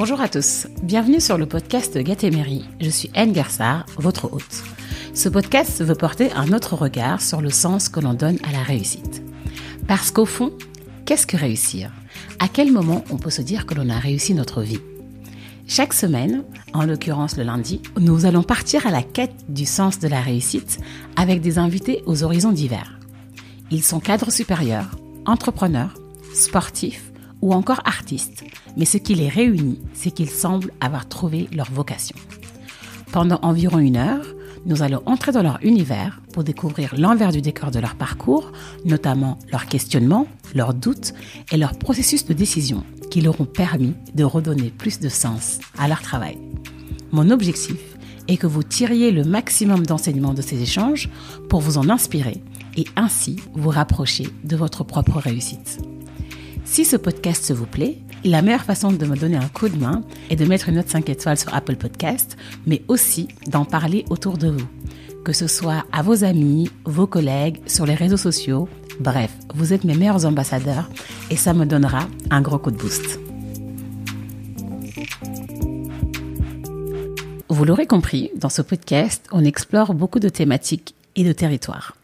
Bonjour à tous, bienvenue sur le podcast Gatémerie. Je suis Anne Garsard, votre hôte. Ce podcast veut porter un autre regard sur le sens que l'on donne à la réussite. Parce qu'au fond, qu'est-ce que réussir ? À quel moment on peut se dire que l'on a réussi notre vie ? Chaque semaine, en l'occurrence le lundi, nous allons partir à la quête du sens de la réussite avec des invités aux horizons divers. Ils sont cadres supérieurs, entrepreneurs, sportifs ou encore artistes, mais ce qui les réunit, c'est qu'ils semblent avoir trouvé leur vocation. Pendant environ 1 heure, nous allons entrer dans leur univers pour découvrir l'envers du décor de leur parcours, notamment leurs questionnements, leurs doutes et leur processus de décision qui leur ont permis de redonner plus de sens à leur travail. Mon objectif est que vous tiriez le maximum d'enseignements de ces échanges pour vous en inspirer et ainsi vous rapprocher de votre propre réussite. Si ce podcast vous plaît, la meilleure façon de me donner un coup de main est de mettre une note 5 étoiles sur Apple Podcast, mais aussi d'en parler autour de vous. Que ce soit à vos amis, vos collègues, sur les réseaux sociaux, bref, vous êtes mes meilleurs ambassadeurs et ça me donnera un gros coup de boost. Vous l'aurez compris, dans ce podcast, on explore beaucoup de thématiques et de territoires.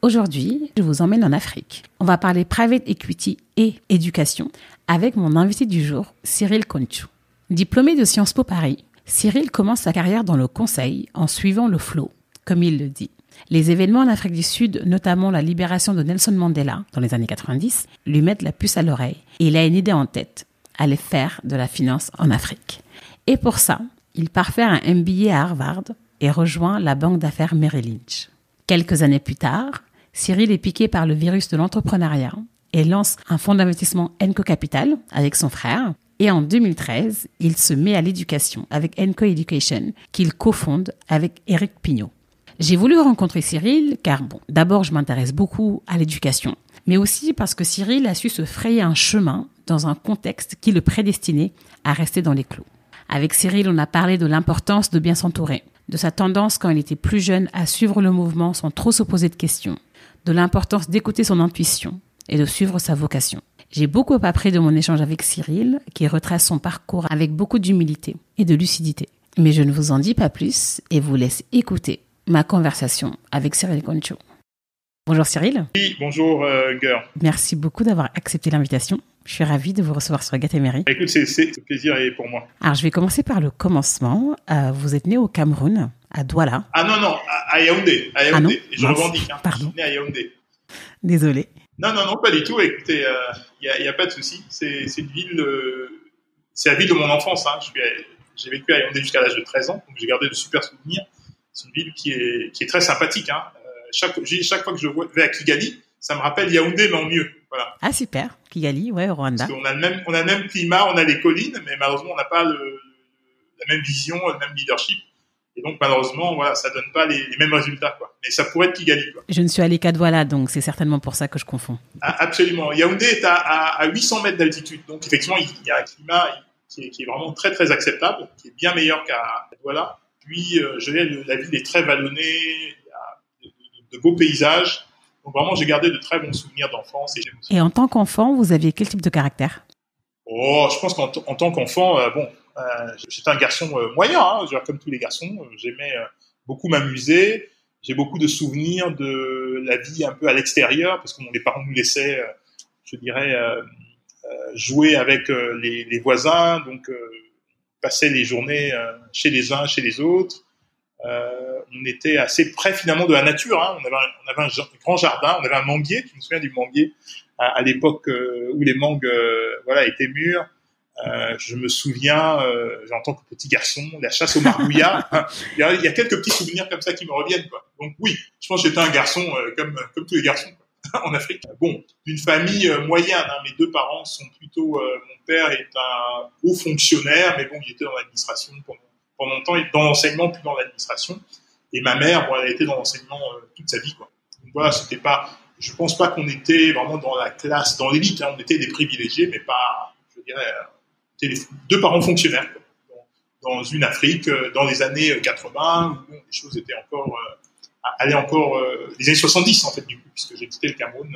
Aujourd'hui, je vous emmène en Afrique. On va parler private equity et éducation avec mon invité du jour, Cyril Konchou. Diplômé de Sciences Po Paris, Cyril commence sa carrière dans le conseil en suivant le flow, comme il le dit. Les événements en Afrique du Sud, notamment la libération de Nelson Mandela dans les années 90, lui mettent la puce à l'oreille et il a une idée en tête, aller faire de la finance en Afrique. Et pour ça, il part faire un MBA à Harvard et rejoint la banque d'affaires Merrill Lynch. Quelques années plus tard, Cyril est piqué par le virus de l'entrepreneuriat et lance un fonds d'investissement Enco Capital avec son frère. Et en 2013, il se met à l'éducation avec Enco Education qu'il cofonde avec Éric Pignot. J'ai voulu rencontrer Cyril car, d'abord je m'intéresse beaucoup à l'éducation, mais aussi parce que Cyril a su se frayer un chemin dans un contexte qui le prédestinait à rester dans les clous. Avec Cyril, on a parlé de l'importance de bien s'entourer, de sa tendance quand il était plus jeune à suivre le mouvement sans trop se poser de questions, de l'importance d'écouter son intuition et de suivre sa vocation. J'ai beaucoup appris de mon échange avec Cyril, qui retrace son parcours avec beaucoup d'humilité et de lucidité. Mais je ne vous en dis pas plus et vous laisse écouter ma conversation avec Cyril Konchou. Bonjour Cyril. Oui, bonjour Ger. Merci beaucoup d'avoir accepté l'invitation. Je suis ravie de vous recevoir sur Gatémerie. Écoute, c'est plaisir et pour moi. Alors, je vais commencer par le commencement. Vous êtes né au Cameroun, à Douala. Ah non, à Yaoundé. Ah non, et je revendique. Pardon. Je suis né à Yaoundé. Désolé. Non, pas du tout. Écoutez, y a pas de souci. C'est une ville, c'est la ville de mon enfance. Hein. J'ai vécu à Yaoundé jusqu'à l'âge de 13 ans, donc j'ai gardé de super souvenirs. C'est une ville qui est très sympathique. Hein. Chaque fois que je vais à Kigali, ça me rappelle Yaoundé, mais en mieux. Voilà. Ah super, Kigali, ouais, au Rwanda. Parce qu'on a le même climat, on a les collines, mais malheureusement on n'a pas la même vision, le même leadership. Et donc malheureusement, voilà, ça donne pas les mêmes résultats, quoi. Mais ça pourrait être Kigali, quoi. Je ne suis allée qu'à Douala, donc c'est certainement pour ça que je confonds. Ah, absolument. Yaoundé est à 800 mètres d'altitude, donc effectivement il y a un climat qui est vraiment très très acceptable, qui est bien meilleur qu'à Douala. Puis la ville est très vallonnée, il y a de beaux paysages. Donc vraiment, j'ai gardé de très bons souvenirs d'enfance. Et en tant qu'enfant, vous aviez quel type de caractère ? Oh, je pense qu'en tant qu'enfant, j'étais un garçon moyen, hein, comme tous les garçons. J'aimais beaucoup m'amuser. J'ai beaucoup de souvenirs de la vie un peu à l'extérieur, parce que les parents nous laissaient, jouer avec les voisins. Donc, passer les journées chez les uns, chez les autres. On était assez près finalement de la nature. Hein. On avait un grand jardin, on avait un manguier. Je me souviens du manguier à l'époque où les mangues étaient mûres. Je me souviens, en tant que petit garçon, la chasse au margouillat. Il y a quelques petits souvenirs comme ça qui me reviennent, quoi. Donc oui, je pense que j'étais un garçon comme tous les garçons, quoi, en Afrique. Bon, d'une famille moyenne. Hein. Mes 2 parents sont plutôt. Mon père est un haut fonctionnaire, mais bon, il était dans l'administration pendant longtemps, dans l'enseignement puis dans l'administration. Et ma mère, elle a été dans l'enseignement toute sa vie, quoi. Donc voilà, c'était pas. Je pense pas qu'on était vraiment dans la classe, dans l'élite. Hein. On était des privilégiés, mais pas. Je dirais, on était les 2 parents fonctionnaires, quoi. Dans une Afrique, dans les années 80, où les choses étaient encore, allaient encore, les années 70 en fait du coup, puisque j'ai quitté le Cameroun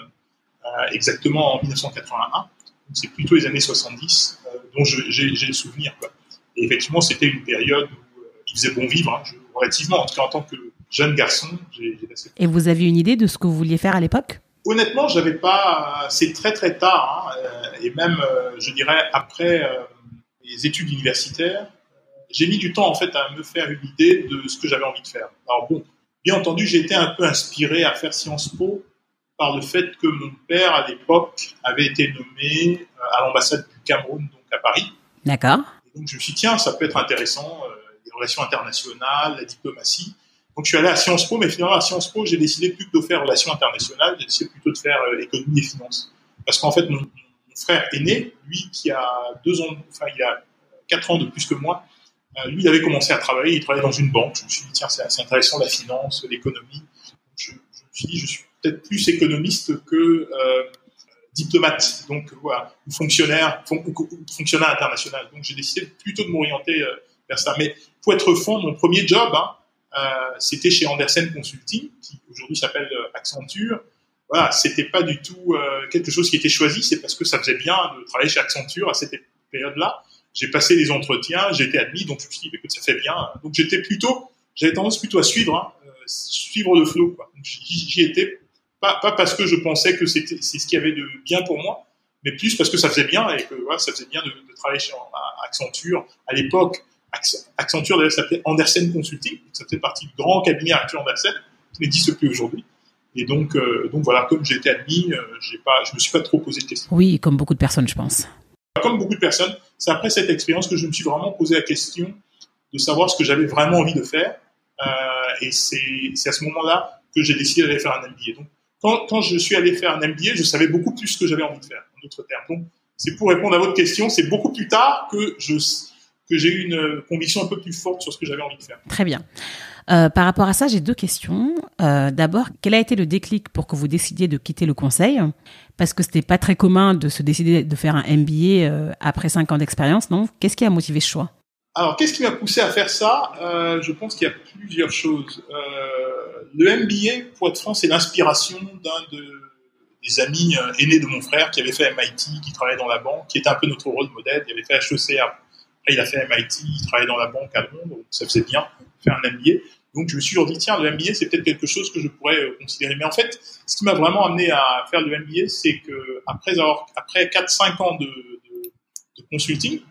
exactement en 1981. Donc c'est plutôt les années 70 dont j'ai le souvenir, quoi. Et effectivement, c'était une période où il faisait bon vivre, relativement, en tout cas en tant que jeune garçon. Et vous aviez une idée de ce que vous vouliez faire à l'époque? Honnêtement, j'avais pas. C'est très très tard, et même, je dirais, après les études universitaires, j'ai mis du temps en fait à me faire une idée de ce que j'avais envie de faire. Alors bon, bien entendu, j'ai été un peu inspiré à faire Sciences Po par le fait que mon père à l'époque avait été nommé à l'ambassade du Cameroun, donc à Paris. D'accord. Et donc je me suis dit tiens, ça peut être intéressant, les relations internationales, la diplomatie. Donc je suis allé à Sciences Po, mais finalement à Sciences Po, j'ai décidé plus que de faire relations internationales, j'ai décidé plutôt de faire économie et finance. Parce qu'en fait, mon frère aîné, lui qui a 2 ans, enfin il a 4 ans de plus que moi, lui il avait commencé à travailler, il travaillait dans une banque. Je me suis dit tiens, c'est intéressant la finance, l'économie. Je me suis dit je suis peut-être plus économiste que diplomate, donc voilà, ou fonctionnaire international. Donc j'ai décidé plutôt de m'orienter vers ça. Mais pour être franc, mon premier job, c'était chez Andersen Consulting, qui aujourd'hui s'appelle Accenture. Voilà, c'était pas du tout quelque chose qui était choisi, c'est parce que ça faisait bien de travailler chez Accenture à cette période-là. J'ai passé les entretiens, j'ai été admis, donc je me suis dit que ça fait bien. Donc j'avais tendance plutôt à suivre le flow, quoi. Donc j'y étais. Pas parce que je pensais que c'est ce qu'il y avait de bien pour moi, mais plus parce que ça faisait bien et que voilà, ça faisait bien de travailler chez Accenture. À l'époque, Accenture d'ailleurs s'appelait Andersen Consulting, ça faisait partie du grand cabinet Arthur Andersen, qui n'existe plus aujourd'hui. Et donc voilà, comme j'ai été admis, je me suis pas trop posé de questions. Oui, comme beaucoup de personnes, je pense. Comme beaucoup de personnes, c'est après cette expérience que je me suis vraiment posé la question de savoir ce que j'avais vraiment envie de faire. Et c'est à ce moment-là que j'ai décidé d'aller faire un MBA. Donc, quand je suis allé faire un MBA, je savais beaucoup plus ce que j'avais envie de faire, en d'autres termes. Donc, c'est pour répondre à votre question, c'est beaucoup plus tard que j'ai eu une conviction un peu plus forte sur ce que j'avais envie de faire. Très bien. Par rapport à ça, j'ai 2 questions. D'abord, quel a été le déclic pour que vous décidiez de quitter le conseil? Parce que c'était pas très commun de se décider de faire un MBA après 5 ans d'expérience, non? Qu'est-ce qui a motivé ce choix? Alors, qu'est-ce qui m'a poussé à faire ça? Je pense qu'il y a plusieurs choses. Le MBA, pour être franc, c'est l'inspiration des amis aînés de mon frère qui avait fait MIT, qui travaillait dans la banque, qui était un peu notre rôle modèle. Il avait fait HEC, après il a fait MIT, il travaillait dans la banque à Londres, donc ça faisait bien faire un MBA. Donc je me suis dit, tiens, le MBA, c'est peut-être quelque chose que je pourrais considérer. Mais en fait, ce qui m'a vraiment amené à faire le MBA, c'est que après 4-5 ans de consulting,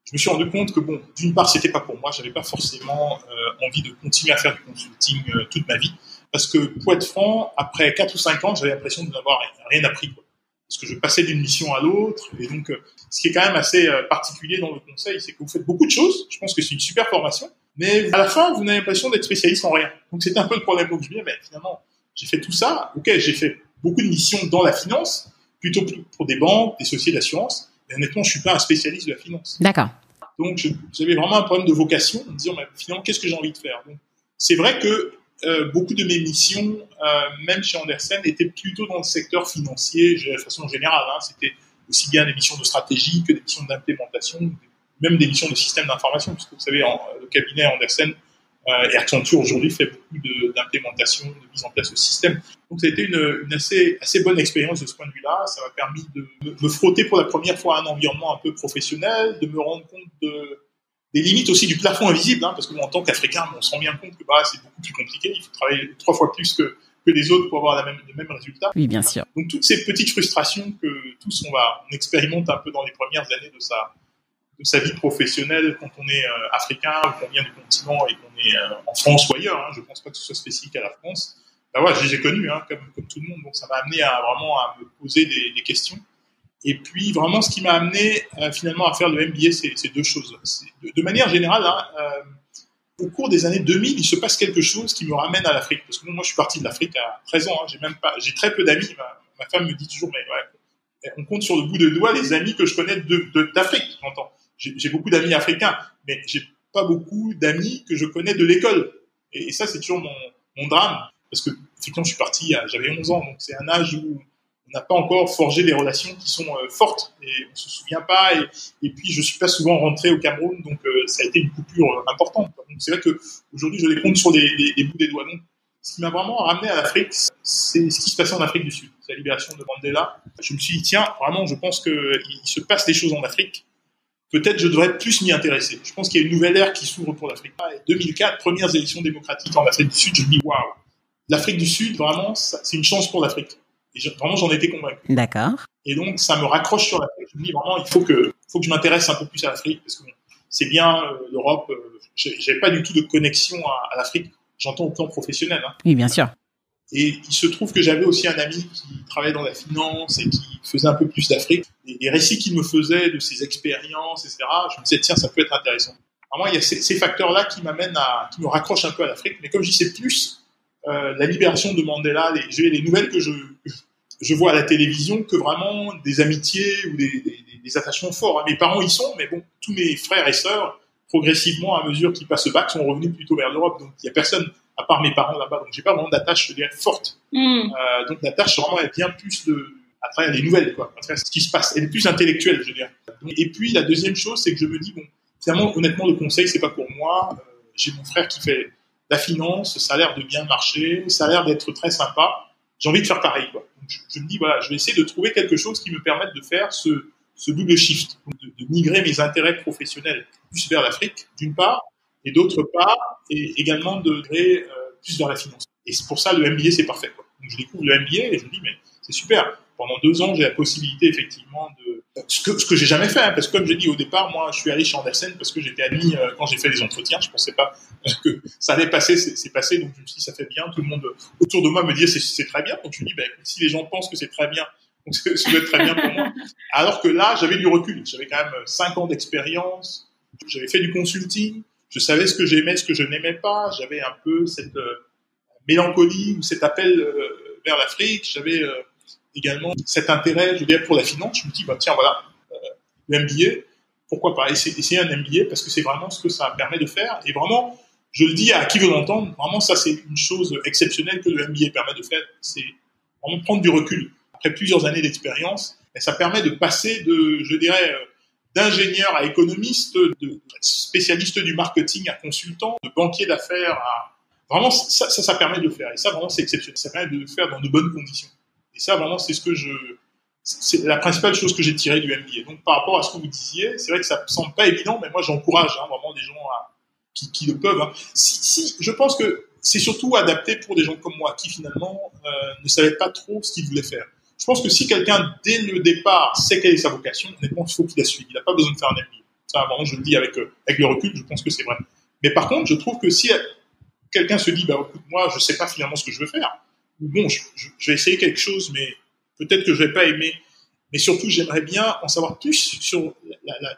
je me suis rendu compte que bon, d'une part, c'était pas pour moi. J'avais pas forcément envie de continuer à faire du consulting toute ma vie, parce que pour être franc, après 4 ou 5 ans, j'avais l'impression de n'avoir rien appris, quoi. Parce que je passais d'une mission à l'autre, et donc ce qui est quand même assez particulier dans le conseil, c'est que vous faites beaucoup de choses. Je pense que c'est une super formation, mais à la fin, vous avez l'impression d'être spécialiste en rien. Donc c'était un peu le problème. Donc je me disais, mais finalement, j'ai fait tout ça. Ok, j'ai fait beaucoup de missions dans la finance, plutôt pour des banques, des sociétés d'assurance. Mais honnêtement, je suis pas un spécialiste de la finance. D'accord. Donc, j'avais vraiment un problème de vocation, en me disant, mais finalement, qu'est-ce que j'ai envie de faire? Donc, c'est vrai que beaucoup de mes missions, même chez Andersen, étaient plutôt dans le secteur financier, de façon générale. C'était aussi bien des missions de stratégie que des missions d'implémentation, même des missions de système d'information, puisque vous savez, le cabinet Andersen et Accenture aujourd'hui fait beaucoup d'implémentation, de mise en place de systèmes. Donc ça a été une assez bonne expérience de ce point de vue-là. Ça m'a permis de me frotter pour la première fois à un environnement un peu professionnel, de me rendre compte des limites aussi du plafond invisible, parce que en tant qu'Africain, on se rend bien compte que c'est beaucoup plus compliqué. Il faut travailler 3 fois plus que les autres pour avoir les mêmes résultats. Oui, bien sûr. Donc toutes ces petites frustrations que tous on expérimente un peu dans les premières années de sa vie professionnelle quand on est africain ou qu'on vient du continent et qu'on est en France ou ailleurs. Je ne pense pas que ce soit spécifique à la France. Je les ai connus comme tout le monde. Donc ça m'a amené vraiment à me poser des questions. Et puis vraiment, ce qui m'a amené finalement à faire le MBA, c'est 2 choses. De manière générale, au cours des années 2000, il se passe quelque chose qui me ramène à l'Afrique. Parce que moi, je suis parti de l'Afrique à 13 ans. J'ai très peu d'amis. Ma femme me dit toujours, mais ouais, on compte sur le bout de doigts les amis que je connais d'Afrique. J'entends. J'ai beaucoup d'amis africains, mais j'ai pas beaucoup d'amis que je connais de l'école. Et ça, c'est toujours mon drame. Parce que, effectivement, je suis parti, j'avais 11 ans, donc c'est un âge où on n'a pas encore forgé des relations qui sont fortes, et on se souvient pas, et puis je suis pas souvent rentré au Cameroun, donc ça a été une coupure importante. Donc c'est vrai que aujourd'hui, je les compte sur les bouts des doigts. Donc, ce qui m'a vraiment ramené à l'Afrique, c'est ce qui se passait en Afrique du Sud. C'est la libération de Mandela. Je me suis dit, tiens, vraiment, je pense qu'il se passe des choses en Afrique peut-être je devrais plus m'y intéresser. Je pense qu'il y a une nouvelle ère qui s'ouvre pour l'Afrique. 2004, premières élections démocratiques en Afrique du Sud, je me dis waouh, l'Afrique du Sud, vraiment, c'est une chance pour l'Afrique. Et vraiment, j'en étais convaincu. D'accord. Et donc, ça me raccroche sur l'Afrique. Je me dis vraiment, il faut que je m'intéresse un peu plus à l'Afrique, parce que bon, c'est bien l'Europe. J'avais pas du tout de connexion à l'Afrique. J'entends au plan professionnel. Hein. Oui, bien sûr. Et il se trouve que j'avais aussi un ami qui travaillait dans la finance et qui faisait un peu plus d'Afrique. Et les récits qu'il me faisait de ses expériences, etc., je me disais, tiens, ça peut être intéressant. Vraiment, il y a ces facteurs-là qui qui me raccrochent un peu à l'Afrique. Mais comme je dis, c'est plus la libération de Mandela, les nouvelles que je vois à la télévision, que vraiment des amitiés ou des attachements forts. Mes parents y sont, mais bon, tous mes frères et sœurs, progressivement, à mesure qu'ils passent le bac, sont revenus plutôt vers l'Europe. Donc, il y a personne à part mes parents là-bas. Donc, j'ai pas vraiment d'attache, je dirais, forte. Donc, l'attache, vraiment, elle vient plus à travers les nouvelles, quoi. À travers ce qui se passe. Elle est plus intellectuelle, je dirais. Et puis, la deuxième chose, c'est que je me dis, bon, finalement, honnêtement, le conseil, c'est pas pour moi. J'ai mon frère qui fait la finance, ça a l'air de bien marcher, ça a l'air d'être très sympa. J'ai envie de faire pareil, quoi. Donc, je me dis, voilà, je vais essayer de trouver quelque chose qui me permette de faire ce double shift, de migrer mes intérêts professionnels plus vers l'Afrique, d'une part, et d'autre part, et également de migrer plus vers la finance. Et c'est pour ça, le MBA, c'est parfait, quoi. Donc, je découvre le MBA et je me dis, mais c'est super. Pendant 2 ans, j'ai la possibilité, effectivement, ce que j'ai jamais fait, hein, parce que comme j'ai dit au départ, moi, je suis allé chez Andersen parce que j'étais admis quand j'ai fait les entretiens. Je pensais pas que ça allait passer, c'est passé, donc je me suis dit, ça fait bien. Tout le monde autour de moi me dit, c'est très bien. Donc je me dis, si les gens pensent que c'est très bien, donc ça doit être très bien pour moi. Alors que là, j'avais du recul. J'avais quand même 5 ans d'expérience. J'avais fait du consulting. Je savais ce que j'aimais, ce que je n'aimais pas. J'avais un peu cette mélancolie ou cet appel vers l'Afrique. J'avais également cet intérêt, je veux dire, pour la finance. Je me dis, tiens, voilà, le MBA, pourquoi pas essayer un MBA, parce que c'est vraiment ce que ça permet de faire. Et vraiment, je le dis à qui veut l'entendre, vraiment, ça, c'est une chose exceptionnelle que le MBA permet de faire. C'est vraiment prendre du recul. Après plusieurs années d'expérience, et ça permet de passer je dirais, d'ingénieur à économiste, de spécialiste du marketing à consultant, de banquier d'affaires à... Vraiment, ça permet de le faire. Et ça, vraiment, c'est exceptionnel. Ça permet de le faire dans de bonnes conditions. Et ça, vraiment, c'est la principale chose que j'ai tirée du MBA. Donc, par rapport à ce que vous disiez, c'est vrai que ça me semble pas évident, mais moi, j'encourage vraiment des gens qui le peuvent. Hein. Je pense que c'est surtout adapté pour des gens comme moi, qui finalement ne savaient pas trop ce qu'ils voulaient faire. Je pense que si quelqu'un, dès le départ, sait quelle est sa vocation, honnêtement, il faut qu'il la suive. Il n'a pas besoin de faire un MBA. Ça, vraiment, je le dis avec le recul, je pense que c'est vrai. Mais par contre, je trouve que si quelqu'un se dit, écoute, moi, je sais pas finalement ce que je veux faire, bon, je vais essayer quelque chose, mais peut-être que je vais pas aimer. Mais surtout, j'aimerais bien en savoir plus sur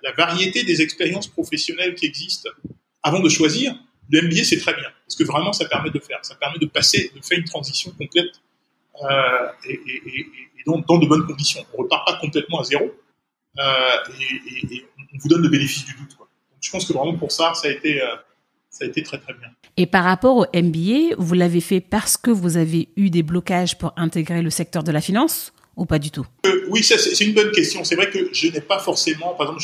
la variété des expériences professionnelles qui existent avant de choisir. Le MBA, c'est très bien, parce que vraiment, ça permet de faire. Ça permet de faire une transition complète et dans de bonnes conditions. On repart pas complètement à zéro et on vous donne le bénéfice du doute, quoi. Donc, je pense que vraiment pour ça a été très très bien. Et par rapport au MBA, vous l'avez fait parce que vous avez eu des blocages pour intégrer le secteur de la finance ou pas du tout? Oui, ça, c'est une bonne question. C'est vrai que je n'ai pas forcément... Par exemple,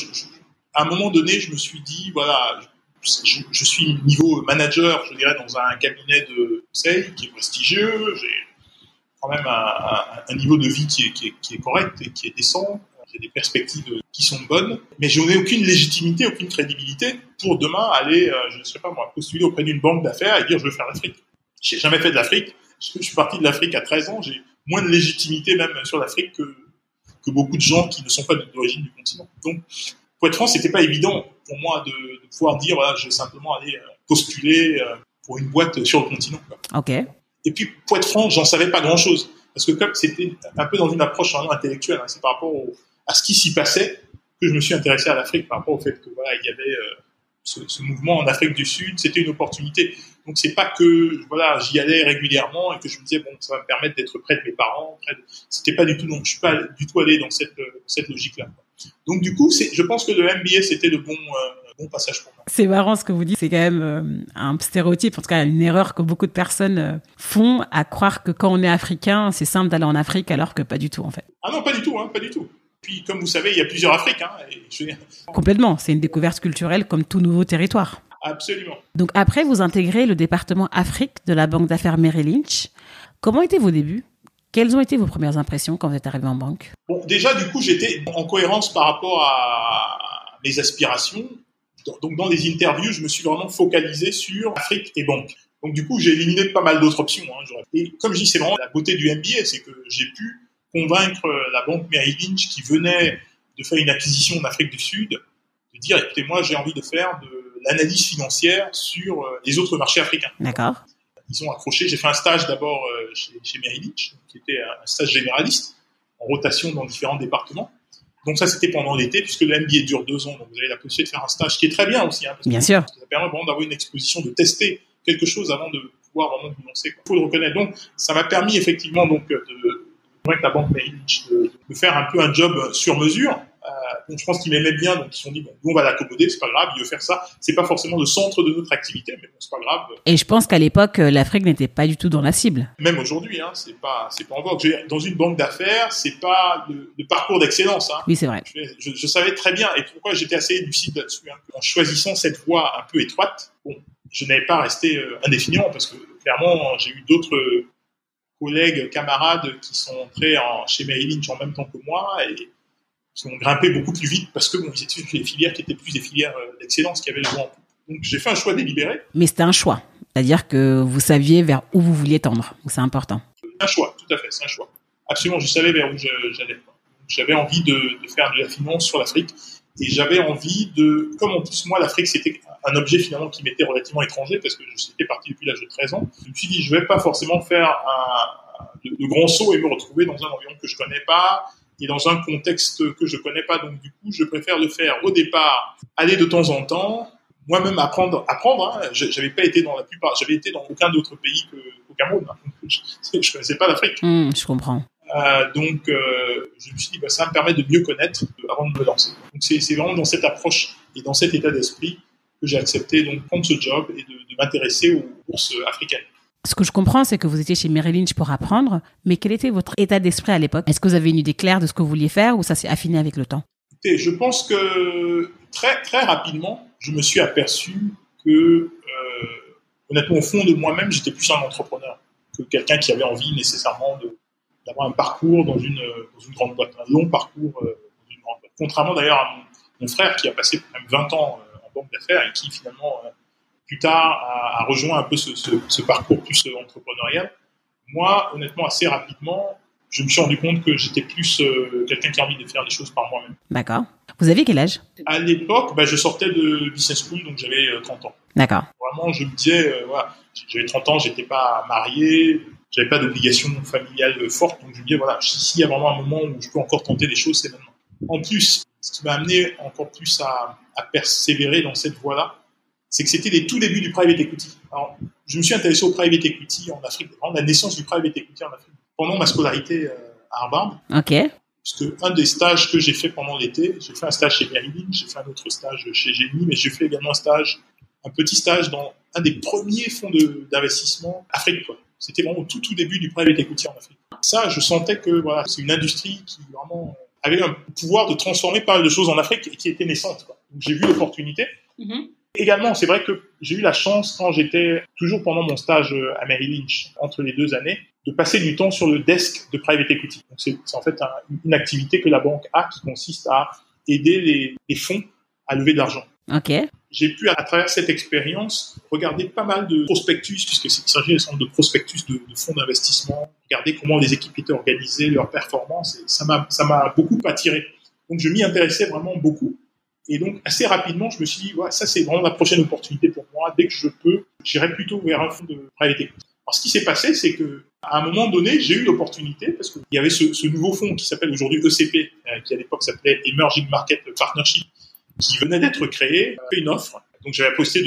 à un moment donné, je me suis dit, voilà, je suis niveau manager, je dirais, dans un cabinet de conseil qui est prestigieux. J'ai quand même un niveau de vie qui est correct et qui est décent. J'ai des perspectives qui sont bonnes, mais je n'ai aucune légitimité, aucune crédibilité pour demain aller, je ne sais pas moi, postuler auprès d'une banque d'affaires et dire je veux faire l'Afrique. J'ai jamais fait de l'Afrique. Je suis parti de l'Afrique à 13 ans. J'ai moins de légitimité même sur l'Afrique que beaucoup de gens qui ne sont pas d'origine du continent. Donc, pour être franc, c'était pas évident pour moi de pouvoir dire voilà, je vais simplement aller postuler pour une boîte sur le continent, quoi. Ok. Et puis, pour être franc, j'en savais pas grand-chose parce que comme c'était un peu dans une approche vraiment intellectuelle, hein, c'est par rapport à ce qui s'y passait que je me suis intéressé à l'Afrique par rapport au fait que voilà, il y avait ce mouvement en Afrique du Sud, c'était une opportunité. Donc c'est pas que voilà, j'y allais régulièrement et que je me disais bon, ça va me permettre d'être près de mes parents, c'était pas du tout, donc je suis pas du tout allé dans cette logique-là. Donc du coup, je pense que le MBA c'était le bon passage pour moi. C'est marrant ce que vous dites, c'est quand même un stéréotype, en tout cas une erreur que beaucoup de personnes font à croire que quand on est africain, c'est simple d'aller en Afrique alors que pas du tout en fait. Ah non, pas du tout, pas du tout. Puis, comme vous savez, il y a plusieurs Afriques. Complètement, c'est une découverte culturelle comme tout nouveau territoire. Absolument. Donc après, vous intégrez le département Afrique de la banque d'affaires Merrill Lynch. Comment étaient vos débuts? Quelles ont été vos premières impressions quand vous êtes arrivé en banque? Bon, déjà, du coup, j'étais en cohérence par rapport à mes aspirations. Donc, dans les interviews, je me suis vraiment focalisé sur Afrique et banque. Donc, du coup, j'ai éliminé pas mal d'autres options. Et comme je dis, c'est vraiment la beauté du MBA, c'est que j'ai pu convaincre la banque Merrill Lynch qui venait de faire une acquisition en Afrique du Sud, de dire, écoutez, moi, j'ai envie de faire de l'analyse financière sur les autres marchés africains. D'accord. Ils ont accroché. J'ai fait un stage d'abord chez Merrill Lynch, qui était un stage généraliste, en rotation dans différents départements. Donc ça, c'était pendant l'été, puisque le MBA dure 2 ans. Donc vous avez la possibilité de faire un stage qui est très bien aussi. Parce Bien que sûr. ça permet vraiment d'avoir une exposition, de tester quelque chose avant de pouvoir vraiment vous lancer. Il faut le reconnaître. Donc ça m'a permis effectivement de convaincre la banque Merrill Lynch de faire un peu un job sur mesure. Donc je pense qu'ils m'aimaient bien, donc ils se sont dit, bon, nous on va l'accommoder, c'est pas grave, il veut faire ça. C'est pas forcément le centre de notre activité, mais bon, c'est pas grave. Et je pense qu'à l'époque, l'Afrique n'était pas du tout dans la cible. Même aujourd'hui, c'est pas en vogue. Dans une banque d'affaires, c'est pas le parcours d'excellence. Oui, c'est vrai. Je savais très bien, et pourquoi j'étais assez lucide là-dessus. En choisissant cette voie un peu étroite, bon, je n'avais pas resté indéfiniment, parce que clairement, j'ai eu d'autres collègues, camarades qui sont entrés chez Merrill Lynch en même temps que moi, et qui ont grimpé beaucoup plus vite parce que bon, ils étaient sur des filières qui étaient plus des filières d'excellence qui avaient le vent en poupe. Donc j'ai fait un choix délibéré. Mais c'était un choix, c'est-à-dire que vous saviez vers où vous vouliez tendre. Donc c'est important. Un choix, tout à fait, c'est un choix. Absolument, je savais vers où j'allais. J'avais envie de faire de la finance sur l'Afrique et j'avais envie comme en plus moi l'Afrique c'était un objet finalement qui m'était relativement étranger parce que j'étais parti depuis l'âge de 13 ans. Je me suis dit je vais pas forcément faire de grands sauts et me retrouver dans un environnement que je connais pas et dans un contexte que je connais pas. Donc, du coup, je préfère le faire au départ, aller de temps en temps, moi-même apprendre. J'avais pas été dans la plupart, j'avais été dans aucun d'autre pays qu'au Cameroun. Je connaissais pas l'Afrique. Je comprends. Donc, je me suis dit, ça me permet de mieux connaître avant de me lancer. Donc, c'est vraiment dans cette approche et dans cet état d'esprit que j'ai accepté donc prendre ce job et de m'intéresser aux bourses africaines. Ce que je comprends, c'est que vous étiez chez Merrill Lynch pour apprendre, mais quel était votre état d'esprit à l'époque? Est-ce que vous avez une idée claire de ce que vous vouliez faire ou ça s'est affiné avec le temps? Écoutez, je pense que très, très rapidement, je me suis aperçu que, honnêtement, au fond de moi-même, j'étais plus un entrepreneur que quelqu'un qui avait envie nécessairement d'avoir un parcours dans une grande boîte, un long parcours dans une grande boîte. Contrairement d'ailleurs à mon frère qui a passé même 20 ans en banque d'affaires et qui finalement... plus tard, a rejoint un peu ce parcours plus entrepreneurial. Moi, honnêtement, assez rapidement, je me suis rendu compte que j'étais plus quelqu'un qui a envie de faire les choses par moi-même. D'accord. Vous aviez quel âge? À l'époque, je sortais de business school, donc j'avais 30 ans. D'accord. Vraiment, je me disais, j'avais 30 ans, j'étais pas marié, j'avais pas d'obligation familiale forte, donc je me disais, s'il y a vraiment un moment où je peux encore tenter des choses, c'est maintenant. En plus, ce qui m'a amené encore plus à persévérer dans cette voie-là, c'est que c'était les tout débuts du private equity. Alors, je me suis intéressé au private equity en Afrique, vraiment la naissance du private equity en Afrique, pendant ma scolarité à Harvard. Ok. Parce que un des stages que j'ai fait pendant l'été, j'ai fait un stage chez Merrill Lynch, j'ai fait un autre stage chez GNI, mais j'ai fait également un petit stage dans un des premiers fonds d'investissement Afrique, quoi. C'était vraiment au tout début du private equity en Afrique. Ça, je sentais que c'est une industrie qui vraiment avait un pouvoir de transformer pas mal de choses en Afrique et qui était naissante, quoi. Donc j'ai vu l'opportunité. Mm-hmm. Également, c'est vrai que j'ai eu la chance, quand j'étais toujours pendant mon stage à Merrill Lynch, entre les 2 années, de passer du temps sur le desk de private equity. Donc c'est en fait une activité que la banque a qui consiste à aider les fonds à lever de l'argent. Ok. J'ai pu, à travers cette expérience, regarder pas mal de prospectus, puisque il s'agit de prospectus de fonds d'investissement, regarder comment les équipes étaient organisées, leurs performances, et ça m'a beaucoup attiré. Donc je m'y intéressais vraiment beaucoup. Et donc, assez rapidement, je me suis dit, ça, c'est vraiment la prochaine opportunité pour moi. Dès que je peux, j'irai plutôt vers un fonds de private equity. Alors, ce qui s'est passé, c'est que, à un moment donné, j'ai eu l'opportunité, parce qu'il y avait ce nouveau fonds qui s'appelle aujourd'hui ECP, qui à l'époque s'appelait Emerging Market Partnership, qui venait d'être créé, fait une offre. Donc, j'avais posté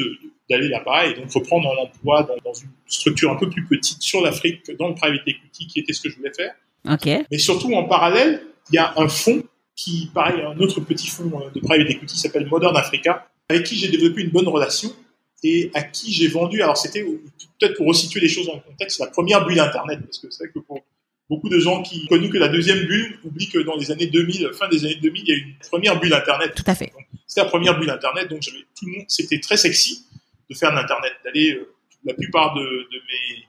d'aller là-bas et donc reprendre un emploi dans une structure un peu plus petite sur l'Afrique, dans le private equity, qui était ce que je voulais faire. Ok. Mais surtout, en parallèle, il y a un fonds qui, pareil, un autre petit fonds de private equity qui s'appelle Modern Africa, avec qui j'ai développé une bonne relation et à qui j'ai vendu, alors c'était peut-être pour resituer les choses dans le contexte, la première bulle Internet, parce que c'est vrai que pour beaucoup de gens qui ont connu que la deuxième bulle oublient que dans les années 2000, fin des années 2000, il y a eu une première bulle Internet. Tout à fait. Donc, c'était la première bulle Internet, donc tout le monde, c'était très sexy de faire de l'Internet, d'aller, la plupart de mes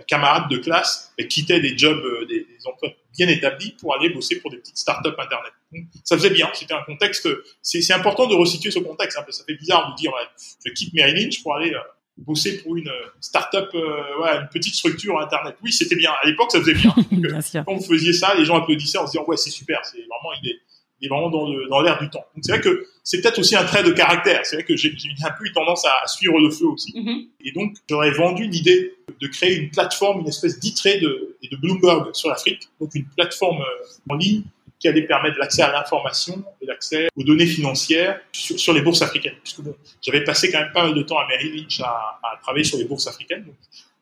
camarades de classe quittaient des jobs, des emplois bien établis pour aller bosser pour des petites startups Internet. Donc, ça faisait bien. C'était un contexte. C'est important de resituer ce contexte. Hein, parce que ça fait bizarre de dire je quitte Merrill Lynch pour aller bosser pour une startup, une petite structure Internet. Oui, c'était bien. À l'époque, ça faisait bien. Donc, bien sûr. Quand vous faisiez ça, les gens applaudissaient en se disant ouais, c'est super. C'est vraiment il est vraiment dans l'air du temps. Donc c'est vrai que c'est peut-être aussi un trait de caractère. C'est vrai que j'ai un peu eu tendance à suivre le feu aussi. Mm-hmm. Et donc j'aurais vendu l'idée de créer une plateforme, une espèce d'e-trade et de Bloomberg sur l'Afrique. Donc une plateforme en ligne qui allait permettre l'accès à l'information et l'accès aux données financières sur les bourses africaines. Puisque bon, j'avais passé quand même pas mal de temps à Merrill Lynch à travailler sur les bourses africaines. Donc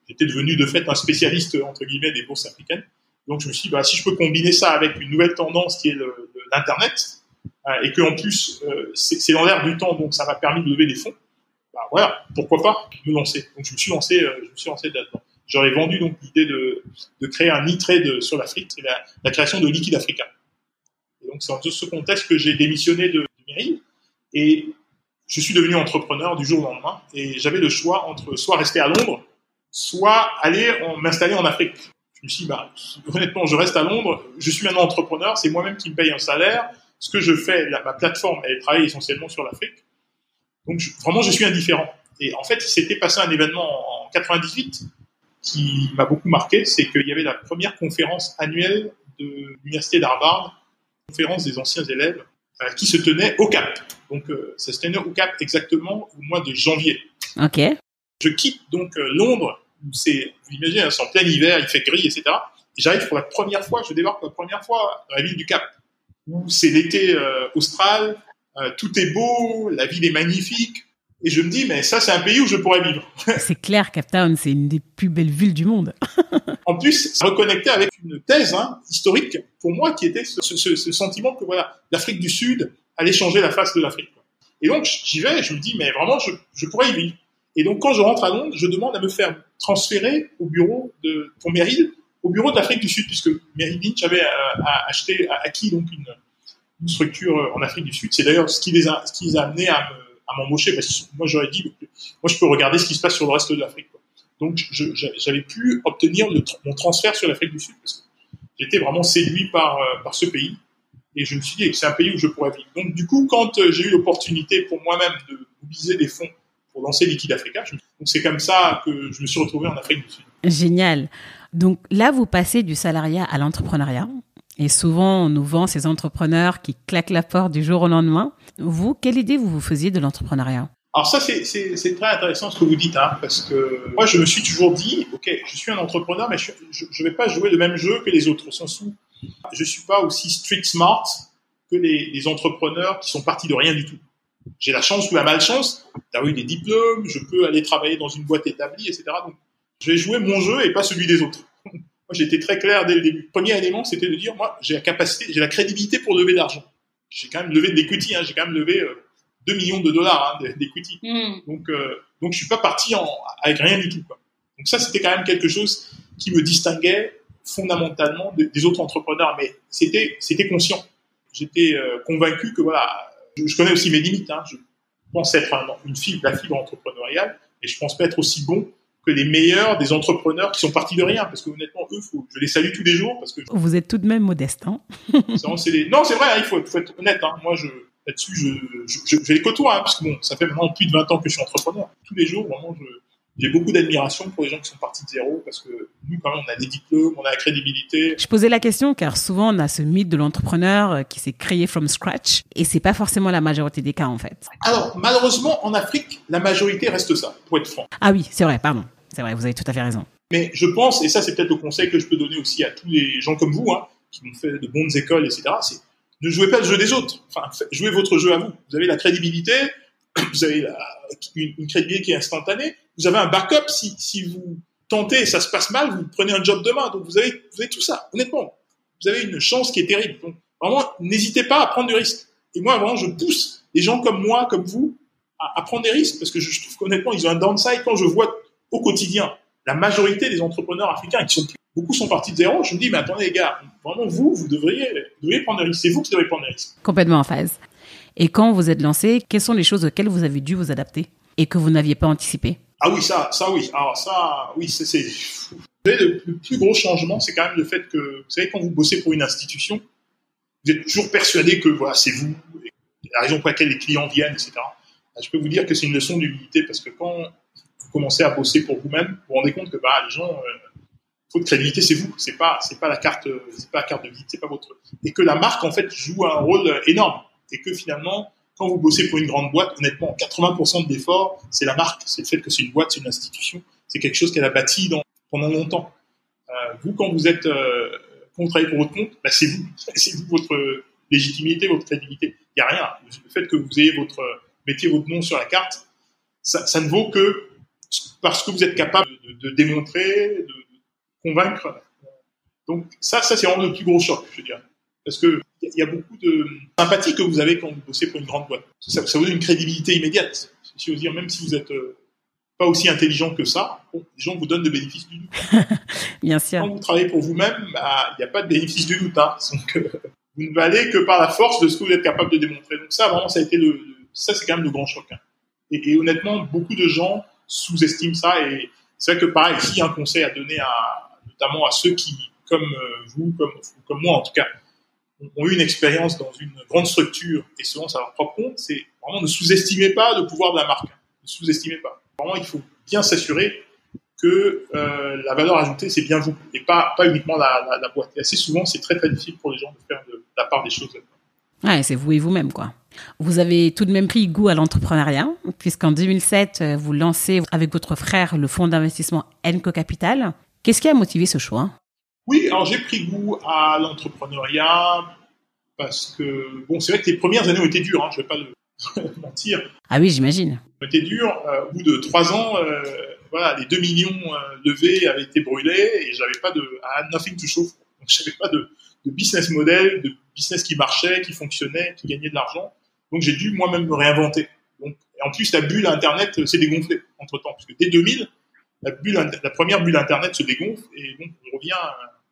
j'étais devenu de fait un spécialiste entre guillemets des bourses africaines. Donc je me suis dit, si je peux combiner ça avec une nouvelle tendance qui est l'Internet, et que en plus c'est dans l'air du temps, donc ça m'a permis de lever des fonds, voilà, pourquoi pas me lancer. Donc je me suis lancé là-dedans. J'aurais vendu donc l'idée de créer un e-trade sur l'Afrique, c'est la création de Liquid Africa. Et donc c'est dans ce contexte que j'ai démissionné de Merrill, et je suis devenu entrepreneur du jour au lendemain, et j'avais le choix entre soit rester à Londres, soit aller m'installer en Afrique. Je me suis dit, honnêtement, je reste à Londres, je suis maintenant entrepreneur, c'est moi-même qui me paye un salaire. Ce que je fais, ma plateforme, elle travaille essentiellement sur l'Afrique. Donc, vraiment, je suis indifférent. Et en fait, il s'était passé un événement en 98 qui m'a beaucoup marqué, c'est qu'il y avait la première conférence annuelle de l'université d'Harvard, conférence des anciens élèves, qui se tenait au Cap. Donc, ça se tenait au Cap exactement au mois de janvier. Ok. Je quitte donc Londres, où vous imaginez, c'est en plein hiver, il fait gris, etc. Et j'arrive pour la première fois, je débarque pour la première fois dans la ville du Cap, où c'est l'été austral, tout est beau, la ville est magnifique, et je me dis, mais ça, c'est un pays où je pourrais vivre. C'est clair, Cape Town, c'est une des plus belles villes du monde. En plus, ça reconnectait avec une thèse historique, pour moi, qui était ce sentiment que voilà, l'Afrique du Sud allait changer la face de l'Afrique. Et donc, j'y vais, et je me dis, mais vraiment, je pourrais y vivre. Et donc, quand je rentre à Londres, je demande à me faire transférer au bureau pour Merrill, au bureau de l'Afrique du Sud, puisque Merrill Lynch avait acquis donc une structure en Afrique du Sud. C'est d'ailleurs ce qui les a amenés à m'embaucher, parce que moi, j'aurais dit, moi, je peux regarder ce qui se passe sur le reste de l'Afrique, quoi. Donc, j'avais pu obtenir mon transfert sur l'Afrique du Sud, parce que j'étais vraiment séduit par ce pays. Et je me suis dit que c'est un pays où je pourrais vivre. Donc, du coup, quand j'ai eu l'opportunité pour moi-même de mobiliser des fonds pour lancer Liquid Africa, donc c'est comme ça que je me suis retrouvé en Afrique du Sud. Génial. Donc là, vous passez du salariat à l'entrepreneuriat. Et souvent, on nous vend ces entrepreneurs qui claquent la porte du jour au lendemain. Vous, quelle idée vous faisiez de l'entrepreneuriat ? Alors ça, c'est très intéressant ce que vous dites, parce que moi, je me suis toujours dit, ok, je suis un entrepreneur, mais je vais pas jouer le même jeu que les autres, au sens où je suis pas aussi street smart que les entrepreneurs qui sont partis de rien du tout. J'ai la chance ou la malchance d'avoir eu des diplômes, je peux aller travailler dans une boîte établie, etc. Donc, je vais jouer mon jeu et pas celui des autres. Moi, j'étais très clair dès le début. Le premier élément, c'était de dire, moi, j'ai la capacité, j'ai la crédibilité pour lever de l'argent. J'ai quand même levé de l'equity, j'ai quand même levé 2 millions de dollars d'equity. Donc, je suis pas parti avec rien du tout, quoi. Donc ça, c'était quand même quelque chose qui me distinguait fondamentalement des autres entrepreneurs, mais c'était conscient. J'étais convaincu que voilà, je connais aussi mes limites. Je pense être la fibre entrepreneuriale, et je pense pas être aussi bon que les meilleurs des entrepreneurs qui sont partis de rien, parce que honnêtement, eux, je les salue tous les jours, parce que vous êtes tout de même modeste, Non, c'est vrai, il faut être honnête. Moi, là-dessus, je les côtoie, parce que bon, ça fait maintenant plus de 20 ans que je suis entrepreneur. Tous les jours, vraiment, j'ai beaucoup d'admiration pour les gens qui sont partis de zéro, parce que nous, quand même, on a des diplômes, on a la crédibilité. Je posais la question car souvent, on a ce mythe de l'entrepreneur qui s'est créé from scratch, et c'est pas forcément la majorité des cas, en fait. Alors, malheureusement, en Afrique, la majorité reste ça, pour être franc. Ah oui, c'est vrai, pardon. C'est vrai, vous avez tout à fait raison. Mais je pense, et ça, c'est peut-être le conseil que je peux donner aussi à tous les gens comme vous, qui ont fait de bonnes écoles, etc., c'est ne jouez pas le jeu des autres. Enfin, jouez votre jeu à vous. Vous avez la crédibilité, vous avez une crédibilité qui est instantanée. Vous avez un backup. Si vous tentez et ça se passe mal, vous prenez un job demain. Donc, vous avez tout ça. Honnêtement, vous avez une chance qui est terrible. Donc, vraiment, n'hésitez pas à prendre du risque. Et moi, vraiment, je pousse les gens comme moi, comme vous, à prendre des risques, parce que je trouve qu'honnêtement, ils ont un downside. Quand je vois au quotidien la majorité des entrepreneurs africains beaucoup sont partis de zéro, je me dis, mais attendez les gars, vraiment vous devriez prendre des risques. C'est vous qui devez prendre des risques. Complètement en phase. Et quand vous êtes lancé, quelles sont les choses auxquelles vous avez dû vous adapter et que vous n'aviez pas anticipé ? Ah oui, ça oui. Alors ça, oui, c'est Le plus gros changement, c'est quand même le fait que, vous savez, quand vous bossez pour une institution, vous êtes toujours persuadé que voilà, c'est vous, et la raison pour laquelle les clients viennent, etc. Je peux vous dire que c'est une leçon d'humilité parce que quand vous commencez à bosser pour vous-même, vous vous rendez compte que les gens, votre crédibilité, c'est vous, c'est pas la carte de visite, c'est pas votre, et que la marque en fait joue un rôle énorme, et que finalement, quand vous bossez pour une grande boîte, honnêtement, 80% de l'effort, c'est la marque, c'est le fait que c'est une boîte, c'est une institution, c'est quelque chose qu'elle a bâti pendant longtemps. Vous, quand vous travaillez pour votre compte, c'est vous votre légitimité, votre crédibilité. Il y a rien. Le fait que vous ayez mettiez votre nom sur la carte, ça ne vaut que parce que vous êtes capable de démontrer, de convaincre. Donc ça c'est vraiment le plus gros choc, je veux dire. Parce que il y a beaucoup de sympathie que vous avez quand vous bossez pour une grande boîte. Ça vous donne une crédibilité immédiate. Si vous dire, même si vous êtes pas aussi intelligent que ça, les gens vous donnent le bénéfice du doute. Bien sûr. Quand vous travaillez pour vous-même, il n'y a pas de bénéfice du doute. Donc, vous ne valez que par la force de ce que vous êtes capable de démontrer. Donc ça, vraiment, ça a été ça, c'est quand même le grand choc. Et honnêtement, beaucoup de gens sous-estiment ça. Et c'est vrai que pareil, s'il y a un conseil à donner notamment à ceux qui, comme vous, comme moi en tout cas, ont eu une expérience dans une grande structure et se lancent à leur propre compte, c'est vraiment ne sous-estimez pas le pouvoir de la marque. Ne sous-estimez pas. Vraiment, il faut bien s'assurer que la valeur ajoutée, c'est bien vous et pas uniquement la boîte. Et assez souvent, c'est très très difficile pour les gens de faire de la part des choses. Ouais, c'est vous et vous-même, quoi. Vous avez tout de même pris goût à l'entrepreneuriat, puisqu'en 2007, vous lancez avec votre frère le fonds d'investissement Enco Capital. Qu'est-ce qui a motivé ce choix? Oui, alors j'ai pris goût à l'entrepreneuriat parce que, c'est vrai que les premières années ont été dures, je ne vais pas le mentir. Ah oui, j'imagine. Elles ont été dures. Au bout de 3 ans, les 2 millions levés avaient été brûlés et j'avais pas I had nothing to show. Donc j'avais pas de business model, de business qui marchait, qui fonctionnait, qui gagnait de l'argent. Donc j'ai dû moi-même me réinventer. Donc, et en plus, la bulle Internet s'est dégonflée entre-temps, parce que dès 2000, la première bulle Internet se dégonfle et donc on revient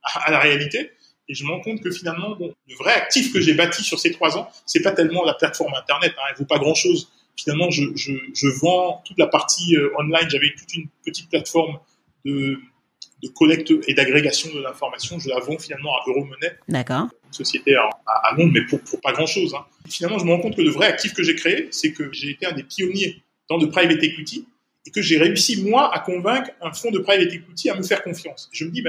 à la réalité. Et je me rends compte que finalement, le vrai actif que j'ai bâti sur ces 3 ans, c'est pas tellement la plateforme Internet. Elle vaut pas grand-chose. Finalement, je vends toute la partie online. J'avais toute une petite plateforme de collecte et d'agrégation de l'information. Je la vends finalement à Euromoney. D'accord. Une société à Londres, mais pour pas grand-chose. Finalement, je me rends compte que le vrai actif que j'ai créé, c'est que j'ai été un des pionniers dans le private equity et que j'ai réussi, moi, à convaincre un fonds de private equity à me faire confiance. Je me dis,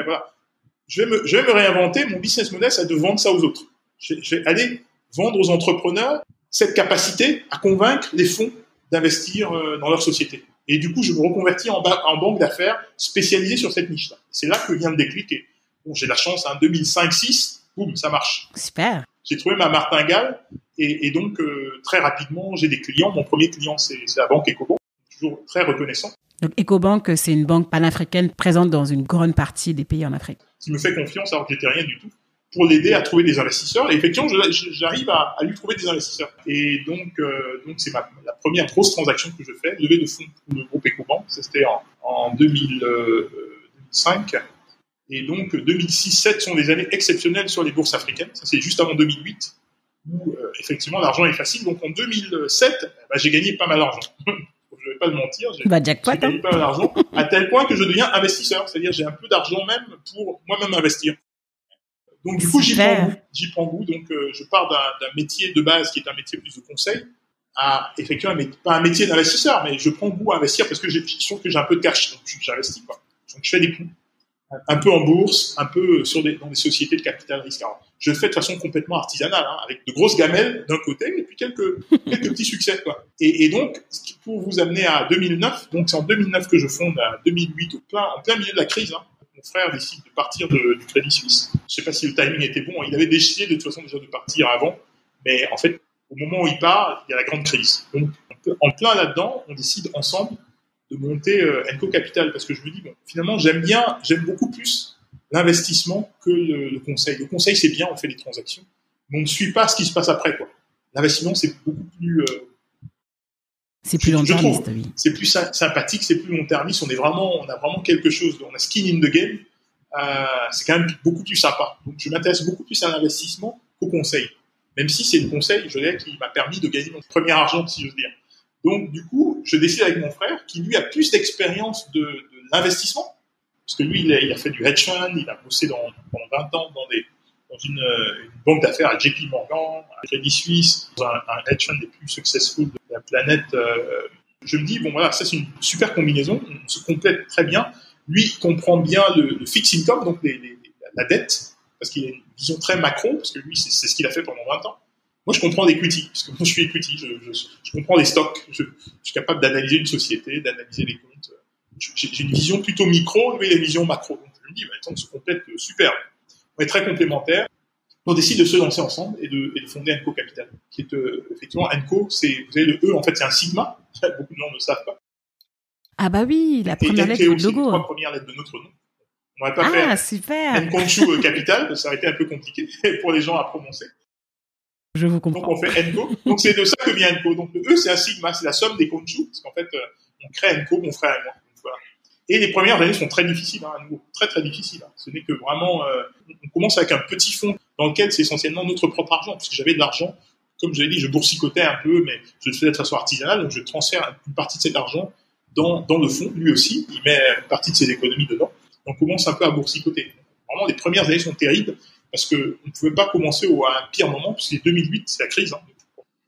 je vais me réinventer. Mon business model, c'est de vendre ça aux autres. Je vais aller vendre aux entrepreneurs cette capacité à convaincre les fonds d'investir dans leur société. Et du coup, je me reconvertis en banque d'affaires spécialisée sur cette niche-là. C'est là que vient le déclic. Et j'ai la chance, 2005-6, boum, ça marche. Super. J'ai trouvé ma martingale et donc très rapidement, j'ai des clients. Mon premier client, c'est la banque Ecobank, toujours très reconnaissant. Donc Ecobank, c'est une banque panafricaine présente dans une grande partie des pays en Afrique. Qui me fait confiance alors que j'étais rien du tout, pour l'aider à trouver des investisseurs. Et effectivement, j'arrive à lui trouver des investisseurs. Et donc c'est la première grosse transaction que je fais, levée de fonds pour le groupe Ecobank. Ça, c'était en 2005. Et donc, 2006-2007 sont des années exceptionnelles sur les bourses africaines. Ça, c'est juste avant 2008, où effectivement, l'argent est facile. Donc, en 2007, j'ai gagné pas mal d'argent. Je ne vais pas le mentir. J'ai gagné pas mal d'argent, à tel point que je deviens investisseur. C'est-à-dire, j'ai un peu d'argent même pour moi-même investir. Donc, du coup, j'y prends goût. Donc, je pars d'un métier de base qui est un métier plus de conseil à, effectivement, pas un métier d'investisseur, mais je prends goût à investir parce que je trouve que j'ai un peu de cash. Donc, j'investis, quoi. Donc, je fais des coups. Un peu en bourse, un peu dans des sociétés de capital risque. Alors, je le fais de façon complètement artisanale, avec de grosses gamelles d'un côté et puis quelques petits succès, quoi. Et donc, pour vous amener à 2009, donc c'est en 2009 que je fonde, à 2008, en plein milieu de la crise, mon frère décide de partir du Crédit Suisse. Je sais pas si le timing était bon. Il avait décidé de toute façon déjà de partir avant, mais en fait, au moment où il part, il y a la grande crise. Donc, en plein là-dedans, on décide ensemble de monter Enco Capital parce que je me dis finalement j'aime beaucoup plus l'investissement que le conseil. Le conseil c'est bien, on fait des transactions, mais on ne suit pas ce qui se passe après, quoi. L'investissement c'est beaucoup plus c'est plus long-termiste, oui. C'est plus sympathique, c'est plus long-termiste. On a vraiment quelque chose, on a skin in the game. C'est quand même beaucoup plus sympa. Donc je m'intéresse beaucoup plus à l'investissement qu'au conseil, même si c'est le conseil, je dirais, qui m'a permis de gagner mon premier argent, si j'ose dire. Donc, du coup, je décide avec mon frère, qui lui a plus d'expérience de l'investissement, Parce que lui, il a fait du hedge fund, il a bossé pendant 20 ans dans une banque d'affaires à JP Morgan, à Crédit Suisse, dans un hedge fund des plus successful de la planète. Je me dis, bon voilà, ça c'est une super combinaison, on se complète très bien. Lui, il comprend bien le fixed income, donc la dette, parce qu'il a une vision très macro, parce que lui, c'est ce qu'il a fait pendant 20 ans. Moi, je comprends l'equity, parce que moi, je suis equity, je comprends les stocks, je suis capable d'analyser une société, d'analyser les comptes. J'ai une vision plutôt micro, lui, il a une vision macro. Donc, je me dis, attends, on se complète super. On est très complémentaires. On décide de se lancer ensemble et de fonder Enco Capital, qui est effectivement Enco, vous savez, le E, en fait, c'est un sigma. Beaucoup de gens ne le savent pas. Ah bah oui, la première lettre du logo. Les trois premières lettres de notre nom. On n'aurait pas fait super. Enconchu Capital, ça aurait été un peu compliqué pour les gens à prononcer. Je vous comprends. Donc on fait Enco. Donc c'est de ça que vient Enco. Donc le E, c'est un sigma, c'est la somme des Conchu, parce qu'en fait, on crée Enco, mon frère et moi. Donc, voilà. Et les premières années sont très difficiles, à nouveau, très très difficiles. Ce n'est que vraiment, on commence avec un petit fonds dans lequel c'est essentiellement notre propre argent, parce que j'avais de l'argent, comme je l'ai dit, je boursicotais un peu, mais je le faisais de façon artisanale, donc je transfère une partie de cet argent dans le fonds, lui aussi, il met une partie de ses économies dedans. On commence un peu à boursicoter. Vraiment, les premières années sont terribles, parce qu'on ne pouvait pas commencer à un pire moment, puisque 2008, c'est la crise.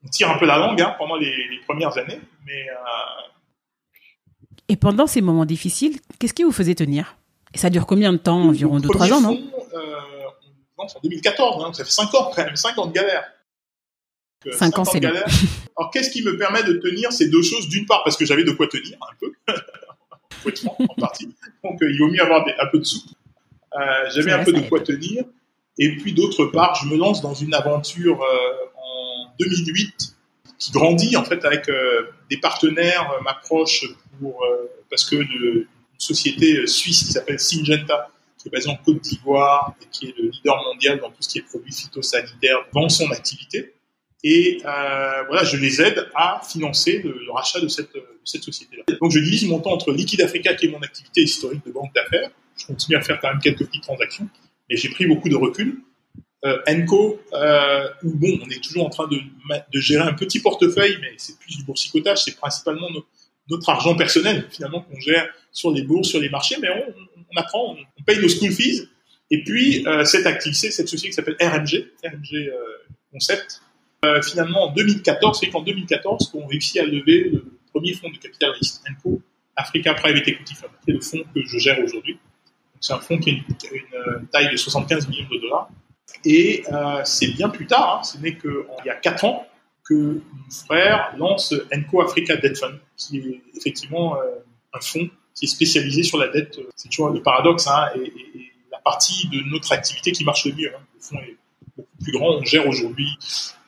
On tire un peu la langue pendant les premières années, mais... Et pendant ces moments difficiles, qu'est-ce qui vous faisait tenir? Et ça dure combien de temps? Environ 2-3 ans, non? On lance en 2014, ça fait 5 ans quand même, 5 ans de galère. 5 ans, c'est long. Alors, qu'est-ce qui me permet de tenir ces deux choses? D'une part, parce que j'avais de quoi tenir, un peu. Faut être franc, en partie. Donc, il vaut mieux avoir un peu de sous. J'avais un peu de quoi tenir. Et puis, d'autre part, je me lance dans une aventure en 2008 qui grandit, en fait, avec des partenaires m'approchent parce que une société suisse qui s'appelle Syngenta, qui est basée en Côte d'Ivoire et qui est le leader mondial dans tout ce qui est produits phytosanitaires, vend son activité. Et voilà, je les aide à financer le rachat de cette société-là. Donc, je divise mon temps entre Liquid Africa, qui est mon activité historique de banque d'affaires. Je continue à faire quand même quelques petites transactions, mais j'ai pris beaucoup de recul. Enco, où bon, on est toujours en train de gérer un petit portefeuille, mais c'est plus du boursicotage, c'est principalement notre argent personnel, finalement, qu'on gère sur les bourses, sur les marchés, mais on apprend, on paye nos school fees. Et puis, cette activité, cette société qui s'appelle RMG Concept, finalement, en 2014, c'est qu'en 2014 qu'on réussit à lever le premier fonds de capital risque, Enco Africa Private Equity Fund, qui est le fonds que je gère aujourd'hui. Donc, c'est un fonds qui a une taille de 75 millions de dollars. Et c'est bien plus tard, ce n'est qu'il y a 4 ans, que mon frère lance Enco Africa Debt Fund, qui est effectivement un fonds qui est spécialisé sur la dette. C'est toujours le paradoxe, et la partie de notre activité qui marche le mieux. Le fonds est beaucoup plus grand. On gère aujourd'hui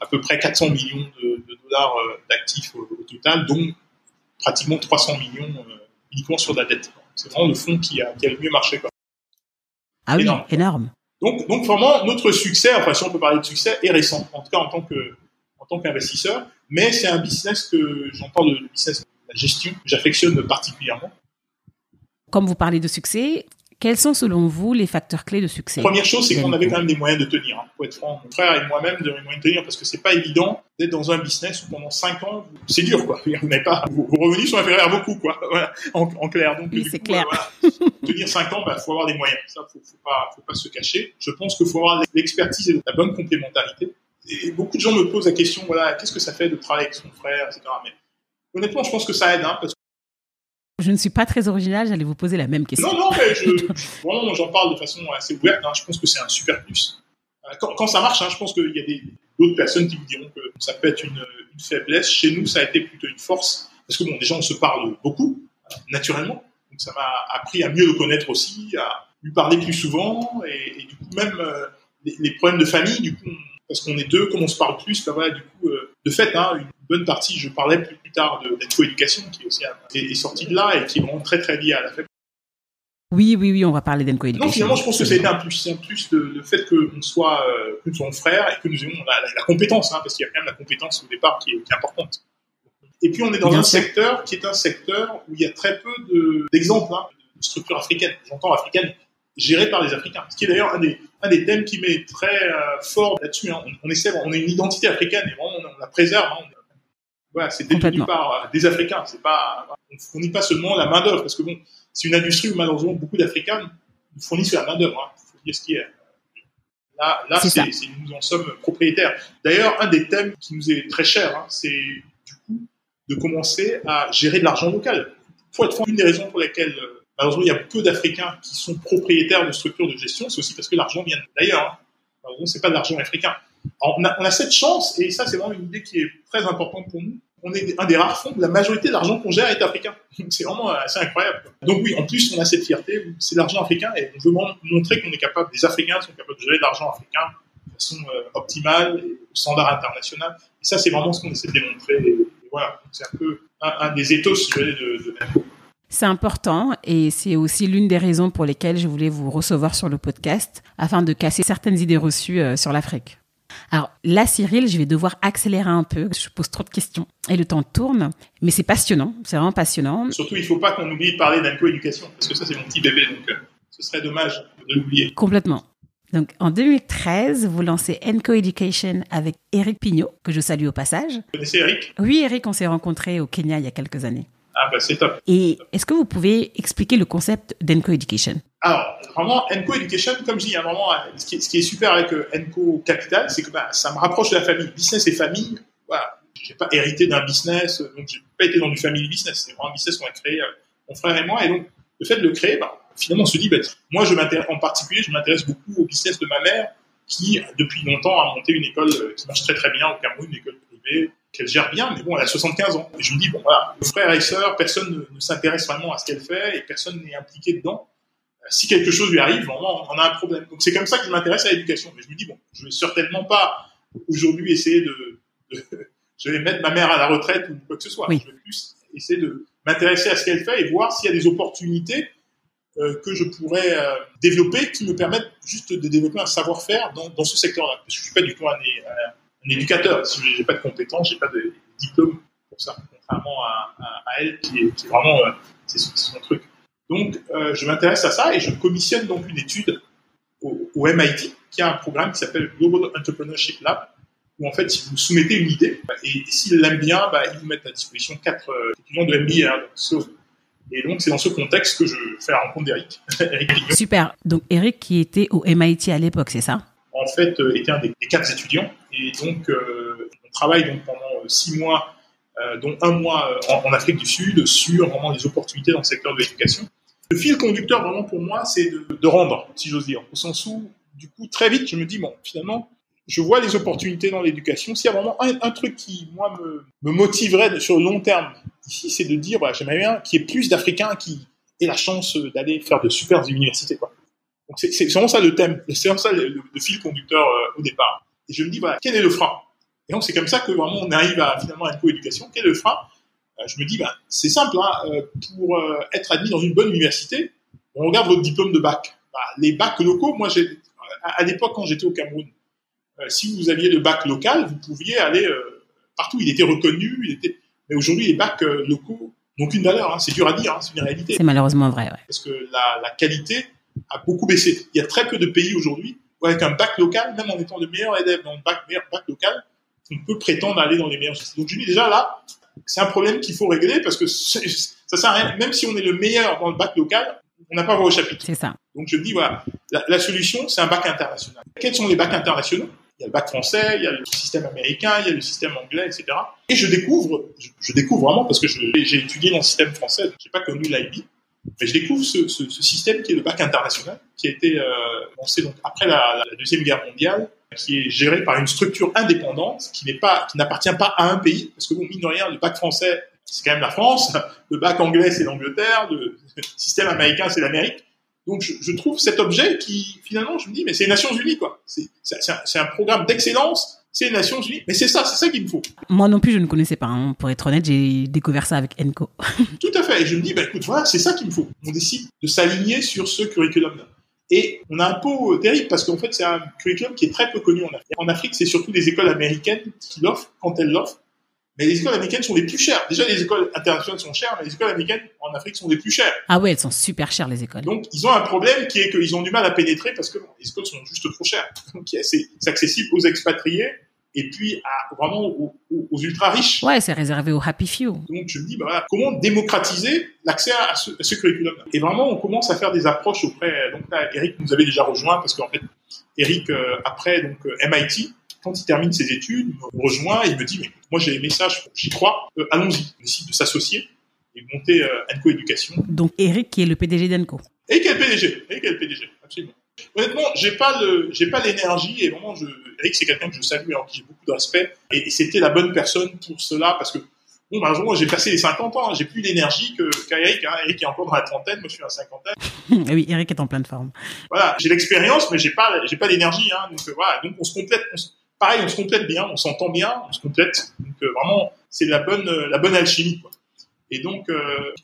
à peu près 400 millions de dollars d'actifs au total, dont pratiquement 300 millions uniquement sur la dette. C'est vraiment le fonds qui a le mieux marché. Ah oui, énorme. Donc vraiment, notre succès, enfin si on peut parler de succès, est récent, en tout cas en tant qu'investisseur, mais c'est un business que j'entends le business de la gestion, que j'affectionne particulièrement. Comme vous parlez de succès, quels sont selon vous les facteurs clés de succès? Première chose, c'est qu'on avait quand même des moyens de tenir, pour être franc. Mon frère et moi-même, nous avons des moyens de tenir parce que c'est pas évident d'être dans un business où pendant 5 ans, c'est dur, quoi. Vous n'avez pas, vos revenus sont inférieurs à beaucoup, quoi. Voilà, en clair. Donc, oui, c'est clair. Voilà, tenir 5 ans, faut avoir des moyens. Ça, faut pas se cacher. Je pense qu'il faut avoir l'expertise et la bonne complémentarité. Et beaucoup de gens me posent la question, voilà, qu'est-ce que ça fait de travailler avec son frère, etc. Mais honnêtement, je pense que ça aide, parce que je ne suis pas très originale, j'allais vous poser la même question. Non, mais vraiment, j'en parle de façon assez ouverte. Je pense que c'est un super plus. Quand ça marche, je pense qu'il y a d'autres personnes qui vous diront que ça peut être une faiblesse. Chez nous, ça a été plutôt une force. Parce que déjà, on se parle beaucoup, naturellement. Donc, ça m'a appris à mieux le connaître aussi, à lui parler plus souvent. Et du coup, même les problèmes de famille, du coup, parce qu'on est deux, comme on se parle plus, voilà, du coup, de fait, une bonne partie, je parlais plus tard d'Enco-Éducation, qui aussi est sortie de là et qui est vraiment très très liée à la faible. Oui, on va parler d'Enco-Éducation. Non, finalement, je pense que ça a été un plus. C'est un plus le fait qu'on soit que nous soyons frères et que nous ayons la compétence, parce qu'il y a quand même la compétence au départ qui est importante. Et puis, on est dans un secteur qui est un secteur où il y a très peu d'exemples de structures africaines. J'entends africaines gérées par les Africains. Ce qui est d'ailleurs un des thèmes qui m'est très fort là-dessus. On a une identité africaine et vraiment on la préserve. voilà, c'est détenu par des Africains. C'est pas, on fournit pas seulement la main d'œuvre, parce que bon, c'est une industrie où malheureusement beaucoup d'Africains nous fournissent la main d'œuvre. Il faut dire ce qui est. Là, nous en sommes propriétaires. D'ailleurs, un des thèmes qui nous est très cher, c'est du coup de commencer à gérer de l'argent local. Pour être franc, une des raisons pour lesquelles malheureusement il y a peu d'Africains qui sont propriétaires de structures de gestion, c'est aussi parce que l'argent vient d'ailleurs. Malheureusement, c'est pas de l'argent africain. Alors, on a cette chance, et ça c'est vraiment une idée qui est très importante pour nous. On est un des rares fonds où la majorité de l'argent qu'on gère est africain. C'est vraiment assez incroyable. Donc oui, en plus, on a cette fierté, c'est de l'argent africain, et on veut montrer qu'on est capable, les Africains sont capables de gérer de l'argent africain de façon optimale, et au standard international. Et ça, c'est vraiment ce qu'on essaie de démontrer. Et voilà, c'est un peu un des ethos, je dirais, de Enco. C'est important et c'est aussi l'une des raisons pour lesquelles je voulais vous recevoir sur le podcast afin de casser certaines idées reçues sur l'Afrique. Alors là, Cyril, je vais devoir accélérer un peu, je pose trop de questions et le temps tourne, mais c'est passionnant, c'est vraiment passionnant. Surtout, il ne faut pas qu'on oublie de parler d'Enco Éducation, parce que ça, c'est mon petit bébé, donc ce serait dommage de l'oublier. Complètement. Donc en 2013, vous lancez Enco Education avec Eric Pignot, que je salue au passage. Vous connaissez Eric ? Oui, Eric, on s'est rencontrés au Kenya il y a quelques années. Ah bah c'est top. Et est-ce que vous pouvez expliquer le concept d'Enco Education ? Alors, vraiment, Enco Education, comme je dis, vraiment, ce qui est super avec Enco Capital, c'est que ça me rapproche de la famille. Business et famille, voilà. J'ai pas hérité d'un business, donc j'ai pas été dans du family business. C'est vraiment un business qu'on a créé, mon frère et moi. Et donc, le fait de le créer, finalement, on se dit, moi, en particulier, je m'intéresse beaucoup au business de ma mère, qui, depuis longtemps, a monté une école qui marche très très bien au Cameroun, une école privée, qu'elle gère bien, mais bon, elle a 75 ans. Et je me dis, voilà, frères et sœurs, personne ne s'intéresse vraiment à ce qu'elle fait et personne n'est impliqué dedans. Si quelque chose lui arrive, vraiment, on a un problème. Donc, c'est comme ça que je m'intéresse à l'éducation. Mais je me dis, je vais certainement pas aujourd'hui essayer je vais mettre ma mère à la retraite ou quoi que ce soit. Oui. Je vais plus essayer de m'intéresser à ce qu'elle fait et voir s'il y a des opportunités que je pourrais développer qui me permettent juste de développer un savoir-faire dans ce secteur-là. Parce que je suis pas du tout un éducateur. Si j'ai pas de compétences, j'ai pas de diplôme pour ça. Contrairement à elle, qui est vraiment, c'est son truc. Donc, je m'intéresse à ça et je commissionne donc une étude au MIT, qui a un programme qui s'appelle Global Entrepreneurship Lab, où en fait, si vous soumettez une idée, et s'ils l'aiment bien, ils vous mettent à disposition 4 étudiants de MBA. Et donc, c'est dans ce contexte que je fais la rencontre d'Eric. Eric Pignot. Super. Donc, Eric qui était au MIT à l'époque, c'est ça ? En fait, était un des 4 étudiants. Et donc, on travaille donc pendant 6 mois, dont 1 mois en Afrique du Sud, sur vraiment les opportunités dans le secteur de l'éducation. Le fil conducteur, vraiment, pour moi, c'est de rendre, si j'ose dire. Au sens où, du coup, très vite, je me dis, finalement, je vois les opportunités dans l'éducation. S'il y a vraiment un truc qui, moi, me motiverait sur le long terme, ici, c'est de dire, j'aimerais bien qu'il y ait plus d'Africains qui aient la chance d'aller faire de super universités, quoi. Donc, c'est vraiment ça le thème. C'est vraiment ça le fil conducteur au départ. Et je me dis, quel est le frein ? Et donc, c'est comme ça que vraiment on arrive à finalement à une coéducation. Quel est le frein ? Je me dis, c'est simple, pour être admis dans une bonne université, on regarde votre diplôme de bac. Les bacs locaux, moi, à l'époque, quand j'étais au Cameroun, si vous aviez le bac local, vous pouviez aller partout. Il était reconnu, mais aujourd'hui, les bacs locaux n'ont qu'une valeur. C'est dur à dire, c'est une réalité. C'est malheureusement vrai, ouais. Parce que la qualité a beaucoup baissé. Il y a très peu de pays aujourd'hui où, avec un bac local, même en étant le meilleur élève dans le meilleur bac local, on peut prétendre aller dans les meilleurs. Donc, je dis déjà là, c'est un problème qu'il faut régler parce que ça sert à rien. Même si on est le meilleur dans le bac local, on n'a pas voix au chapitre. C'est ça. Donc, je dis, la solution, c'est un bac international. Quels sont les bacs internationaux ? Il y a le bac français, il y a le système américain, il y a le système anglais, etc. Et je découvre vraiment, parce que j'ai étudié dans le système français, donc j'ai pas connu l'IB, mais je découvre ce système qui est le bac international, qui a été lancé donc après la Deuxième Guerre mondiale, qui est géré par une structure indépendante, qui n'appartient pas à un pays, parce que mine de rien, le bac français, c'est quand même la France, le bac anglais, c'est l'Angleterre, le système américain, c'est l'Amérique. Donc, je trouve cet objet qui, finalement, je me dis, mais c'est les Nations Unies, quoi. C'est un programme d'excellence, c'est les Nations Unies. Mais c'est ça qu'il me faut. Moi non plus, je ne connaissais pas. Pour être honnête, j'ai découvert ça avec Enco. Tout à fait. Et je me dis, écoute, voilà, c'est ça qu'il me faut. On décide de s'aligner sur ce curriculum-là. Et on a un pot terrible parce qu'en fait, c'est un curriculum qui est très peu connu en Afrique. En Afrique, c'est surtout les écoles américaines qui l'offrent quand elles l'offrent. Mais les écoles américaines sont les plus chères. Déjà, les écoles internationales sont chères, mais les écoles américaines en Afrique sont les plus chères. Ah ouais, elles sont super chères, les écoles. Donc, ils ont un problème qui est qu'ils ont du mal à pénétrer parce que les écoles sont juste trop chères. Donc, c'est accessible aux expatriés, et puis vraiment aux ultra riches. Ouais, c'est réservé aux happy few. Donc je me dis, voilà, comment démocratiser l'accès à ce curriculum. Et vraiment, on commence à faire des approches auprès. Donc là, Eric nous avait déjà rejoint parce qu'en fait, Eric après MIT, quand il termine ses études, il me rejoint et il me dit, mais moi j'ai les messages, j'y crois, allons-y. On décide de s'associer et monter Enco Éducation. Donc Eric qui est le PDG d'Enco. Eric est le PDG, absolument. Honnêtement, j'ai pas l'énergie et vraiment Eric c'est quelqu'un que je salue, alors que j'ai beaucoup de respect et c'était la bonne personne pour cela parce que bon, malheureusement, j'ai passé les 50 ans, j'ai plus l'énergie qu'à Eric. Eric est encore dans la trentaine, moi je suis dans la cinquantaine. Oui, Eric est en pleine forme. Voilà, j'ai l'expérience, mais j'ai pas l'énergie. Donc voilà, donc on se complète. Pareil, on se complète bien, on s'entend bien, on se complète. Donc vraiment, c'est la bonne alchimie, quoi. Et donc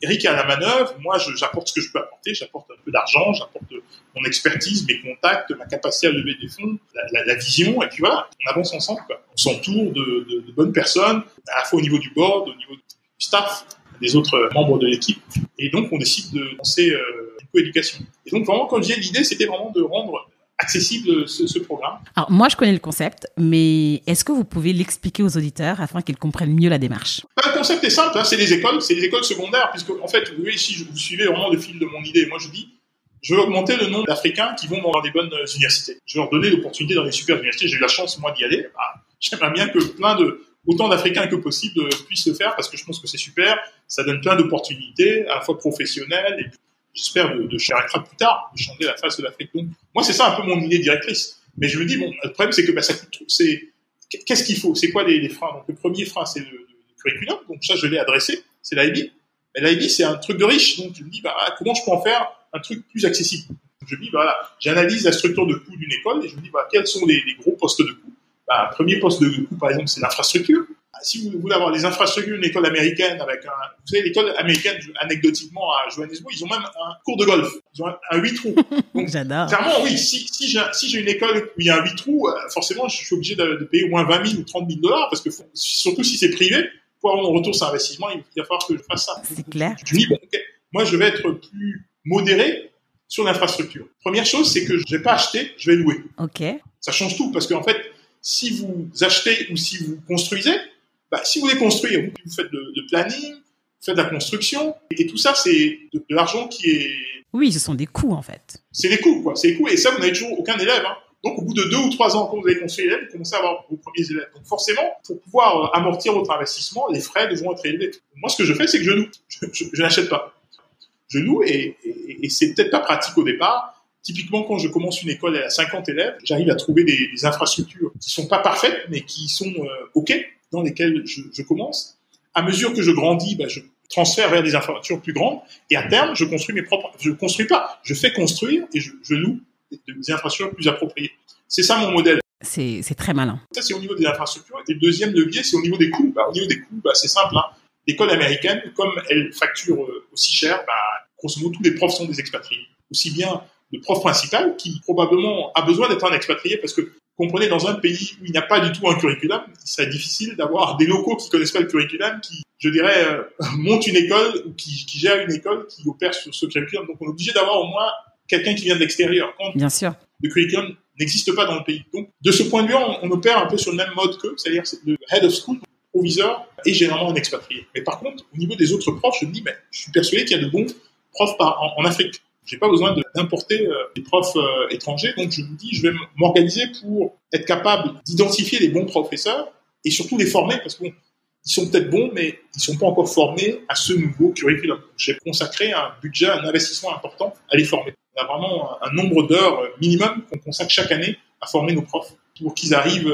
Eric est à la manœuvre. Moi, j'apporte ce que je peux apporter. J'apporte un peu d'argent, j'apporte mon expertise, mes contacts, ma capacité à lever des fonds, la vision. Et puis voilà, on avance ensemble, quoi. On s'entoure de bonnes personnes, à la fois au niveau du board, au niveau du staff, des autres membres de l'équipe. Et donc, on décide de lancer une coéducation. Et donc, vraiment, comme je disais, l'idée, c'était vraiment de rendre accessible ce programme. Alors, moi, je connais le concept, mais est-ce que vous pouvez l'expliquer aux auditeurs afin qu'ils comprennent mieux la démarche? Le concept est simple, hein, c'est les écoles secondaires, puisque, en fait, vous voyez, ici, vous suivez vraiment le fil de mon idée. Moi, je dis, je veux augmenter le nombre d'Africains qui vont dans des bonnes universités. Je veux leur donner l'opportunité dans des super universités. J'ai eu la chance, moi, d'y aller. J'aimerais bien que autant d'Africains que possible puissent le faire, parce que je pense que c'est super. Ça donne plein d'opportunités, à la fois professionnelles, et puis, j'espère de faire plus tard, de changer la face de l'Afrique. Donc, moi, c'est ça un peu mon idée directrice. Mais je me dis, bon, le problème, c'est que ça coûte trop. Qu'est-ce qu'il faut? C'est quoi les freins? Donc, le premier frein, c'est le curriculum. Donc, ça, je l'ai adressé. C'est l'IB. Mais l'IB, c'est un truc de riche. Donc, je me dis, comment je peux en faire un truc plus accessible? Donc, je me dis, voilà, j'analyse la structure de coût d'une école et je me dis, quels sont les gros postes de coût? Premier poste de coût, par exemple, c'est l'infrastructure. Si vous voulez avoir les infrastructures d'une école américaine vous savez, l'école américaine, anecdotiquement, à Johannesburg, ils ont même un cours de golf. Ils ont un 8 trous. Donc, j'adore. Clairement, oui, si j'ai une école où il y a un 8 trous, forcément, je suis obligé de payer au moins 20 000 ou 30 000 $, parce que surtout si c'est privé, pour avoir mon retour sur investissement, il va falloir que je fasse ça. C'est clair. Je me dis, bon, ok, moi, je vais être plus modéré sur l'infrastructure. Première chose, c'est que je vais pas acheter, je vais louer. Ok. Ça change tout, parce qu'en fait, si vous achetez ou si vous construisez, si vous voulez construire, vous faites le planning, vous faites de la construction, et tout ça, c'est de l'argent qui est... Oui, ce sont des coûts, en fait. C'est des coûts, quoi. C'est des coûts, et ça, vous n'avez toujours aucun élève, hein. Donc, au bout de 2 ou 3 ans, quand vous avez construit l'élève, vous commencez à avoir vos premiers élèves. Donc, forcément, pour pouvoir amortir votre investissement, les frais devront être élevés. Moi, ce que je fais, c'est que je loue. Je n'achète pas. Je loue, et c'est peut-être pas pratique au départ. Typiquement, quand je commence une école à 50 élèves, j'arrive à trouver des infrastructures qui sont pas parfaites, mais qui sont OK, dans lesquelles je commence. À mesure que je grandis, je transfère vers des infrastructures plus grandes, et à terme, je construis je construis pas, je fais construire et je loue des infrastructures plus appropriées. C'est ça mon modèle. C'est très malin. Ça, c'est au niveau des infrastructures. Et le deuxième levier, c'est au niveau des coûts. Au niveau des coûts, c'est simple, hein. L'école américaine, comme elle facture aussi cher, grosso modo, tous les profs sont des expatriés. Aussi bien le prof principal, qui probablement a besoin d'être un expatrié, parce que, comprenez, dans un pays où il n'y a pas du tout un curriculum, il serait difficile d'avoir des locaux qui connaissent pas le curriculum, qui, je dirais, montent une école, ou qui gèrent une école, qui opère sur ce curriculum. Donc, on est obligé d'avoir au moins quelqu'un qui vient de l'extérieur. Bien sûr. Le curriculum n'existe pas dans le pays. Donc, de ce point de vue, on opère un peu sur le même mode qu'eux, c'est-à-dire le head of school, le proviseur, est généralement un expatrié. Mais par contre, au niveau des autres profs, je me dis, je suis persuadé qu'il y a de bons profs en Afrique. J'ai pas besoin d'importer des profs étrangers, donc je me dis, je vais m'organiser pour être capable d'identifier les bons professeurs et surtout les former, parce que ils sont peut-être bons, mais ils sont pas encore formés à ce nouveau curriculum. J'ai consacré un budget, un investissement important à les former. On a vraiment un nombre d'heures minimum qu'on consacre chaque année à former nos profs pour qu'ils arrivent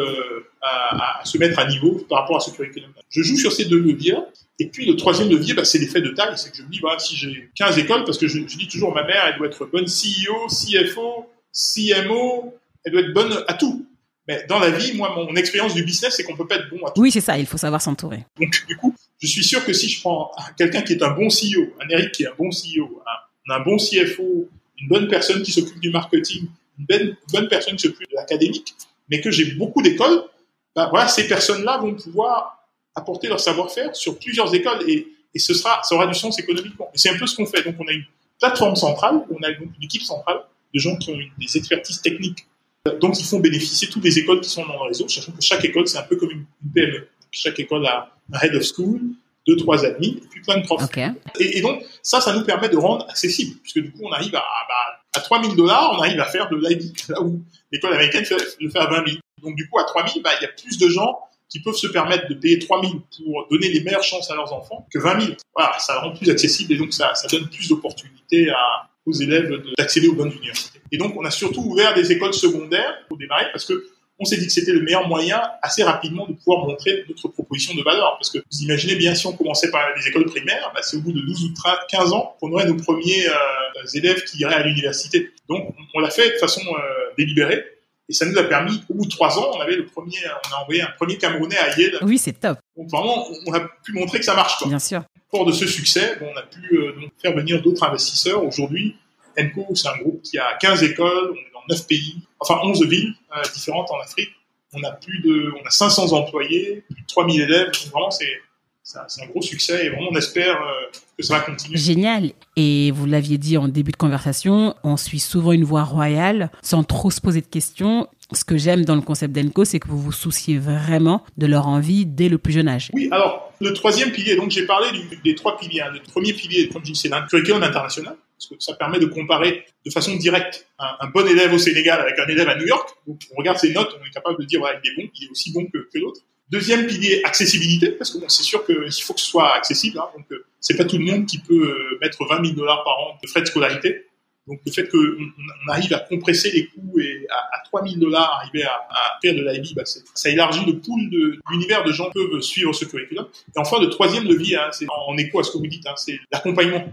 à se mettre à niveau par rapport à ce curriculum. Je joue sur ces deux leviers. Et puis, le troisième levier, c'est l'effet de taille. C'est que je me dis, si j'ai 15 écoles, parce que je dis toujours, ma mère, elle doit être bonne CEO, CFO, CMO, elle doit être bonne à tout. Mais dans la vie, moi, mon expérience du business, c'est qu'on peut pas être bon à tout. Oui, c'est ça, il faut savoir s'entourer. Donc, du coup, je suis sûr que si je prends quelqu'un qui est un bon CEO, un Eric qui est un bon CEO, un bon CFO, une bonne personne qui s'occupe du marketing, une bonne personne qui s'occupe de l'académique, mais que j'ai beaucoup d'écoles, ces personnes-là vont pouvoir apporter leur savoir-faire sur plusieurs écoles et ça aura du sens économiquement. Et c'est un peu ce qu'on fait. Donc, on a une plateforme centrale, on a donc une équipe centrale de gens qui ont des expertises techniques Donc, ils font bénéficier toutes les écoles qui sont dans le réseau, sachant que chaque école, c'est un peu comme une PME. Donc, chaque école a un head of school, 2-3 admins, et puis plein de profs. Okay. Et donc, ça nous permet de rendre accessible, puisque du coup, on arrive à $3 000, on arrive à faire de l'IB, là où l'école américaine le fait à 20 000. Donc, du coup, à 3 000, il y a plus de gens qui peuvent se permettre de payer 3 000 pour donner les meilleures chances à leurs enfants que 20 000. Voilà, ça rend plus accessible et donc ça donne plus d'opportunités aux élèves d'accéder aux bonnes universités. Et donc, on a surtout ouvert des écoles secondaires pour démarrer parce que on s'est dit que c'était le meilleur moyen assez rapidement de pouvoir montrer notre proposition de valeur. Parce que vous imaginez bien, si on commençait par les écoles primaires, c'est au bout de 12 ou 15 ans qu'on aurait nos premiers élèves qui iraient à l'université. Donc, on l'a fait de façon délibérée. Et ça nous a permis, au bout de 3 ans, on a envoyé un premier Camerounais à Yale. Oui, c'est top. Donc vraiment, on a pu montrer que ça marche, quoi. Bien sûr. Fort de ce succès, on a pu faire venir d'autres investisseurs. Aujourd'hui, ENCO, c'est un groupe qui a 15 écoles, on est dans 9 pays, enfin 11 villes différentes en Afrique. On a 500 employés, plus de 3000 élèves. Donc vraiment, c'est un gros succès et vraiment, on espère que ça va continuer. Génial. Et vous l'aviez dit en début de conversation, on suit souvent une voie royale sans trop se poser de questions. Ce que j'aime dans le concept d'ENCO, c'est que vous vous souciez vraiment de leur envie dès le plus jeune âge. Oui, alors, le troisième pilier, donc j'ai parlé des 3 piliers. Le premier pilier, comme je dis, c'est le curriculum international, parce que ça permet de comparer de façon directe un bon élève au Sénégal avec un élève à New York. Donc, on regarde ses notes, on est capable de dire, voilà, il est aussi bon que l'autre. Deuxième pilier, accessibilité, parce que c'est sûr qu'il faut que ce soit accessible. Donc, c'est pas tout le monde qui peut mettre $20 000 par an de frais de scolarité. Donc, le fait qu'on arrive à compresser les coûts et à $3 000 arriver à faire de l'IB, ça élargit le pool de l'univers de gens qui peuvent suivre ce curriculum. Et enfin, le troisième levier, c'est en écho à ce que vous dites, c'est l'accompagnement.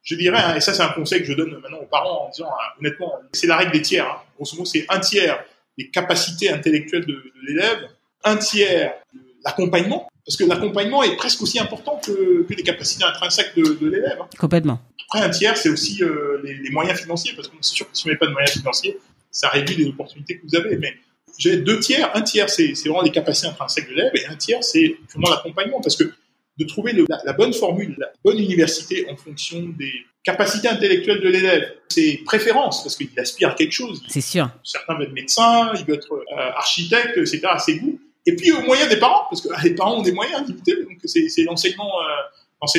Je dirais, et ça c'est un conseil que je donne maintenant aux parents en disant, honnêtement, c'est la règle des tiers. Grosso modo, c'est 1/3 des capacités intellectuelles de l'élève, 1/3 de l'accompagnement, parce que l'accompagnement est presque aussi important que les capacités intrinsèques de l'élève. Complètement. Après, 1/3, c'est aussi les moyens financiers, parce que c'est sûr que si vous n'avez pas de moyens financiers, ça réduit les opportunités que vous avez. Mais j'ai 2/3, 1/3, c'est vraiment les capacités intrinsèques de l'élève, et 1/3, c'est purement l'accompagnement, parce que de trouver la bonne formule, la bonne université en fonction des capacités intellectuelles de l'élève, ses préférences, parce qu'il aspire à quelque chose. C'est sûr. Certains veulent être médecin, il veut être architecte, etc., à ses goûts. Et puis, aux moyens des parents, parce que les parents ont des moyens limités, donc c'est l'enseignement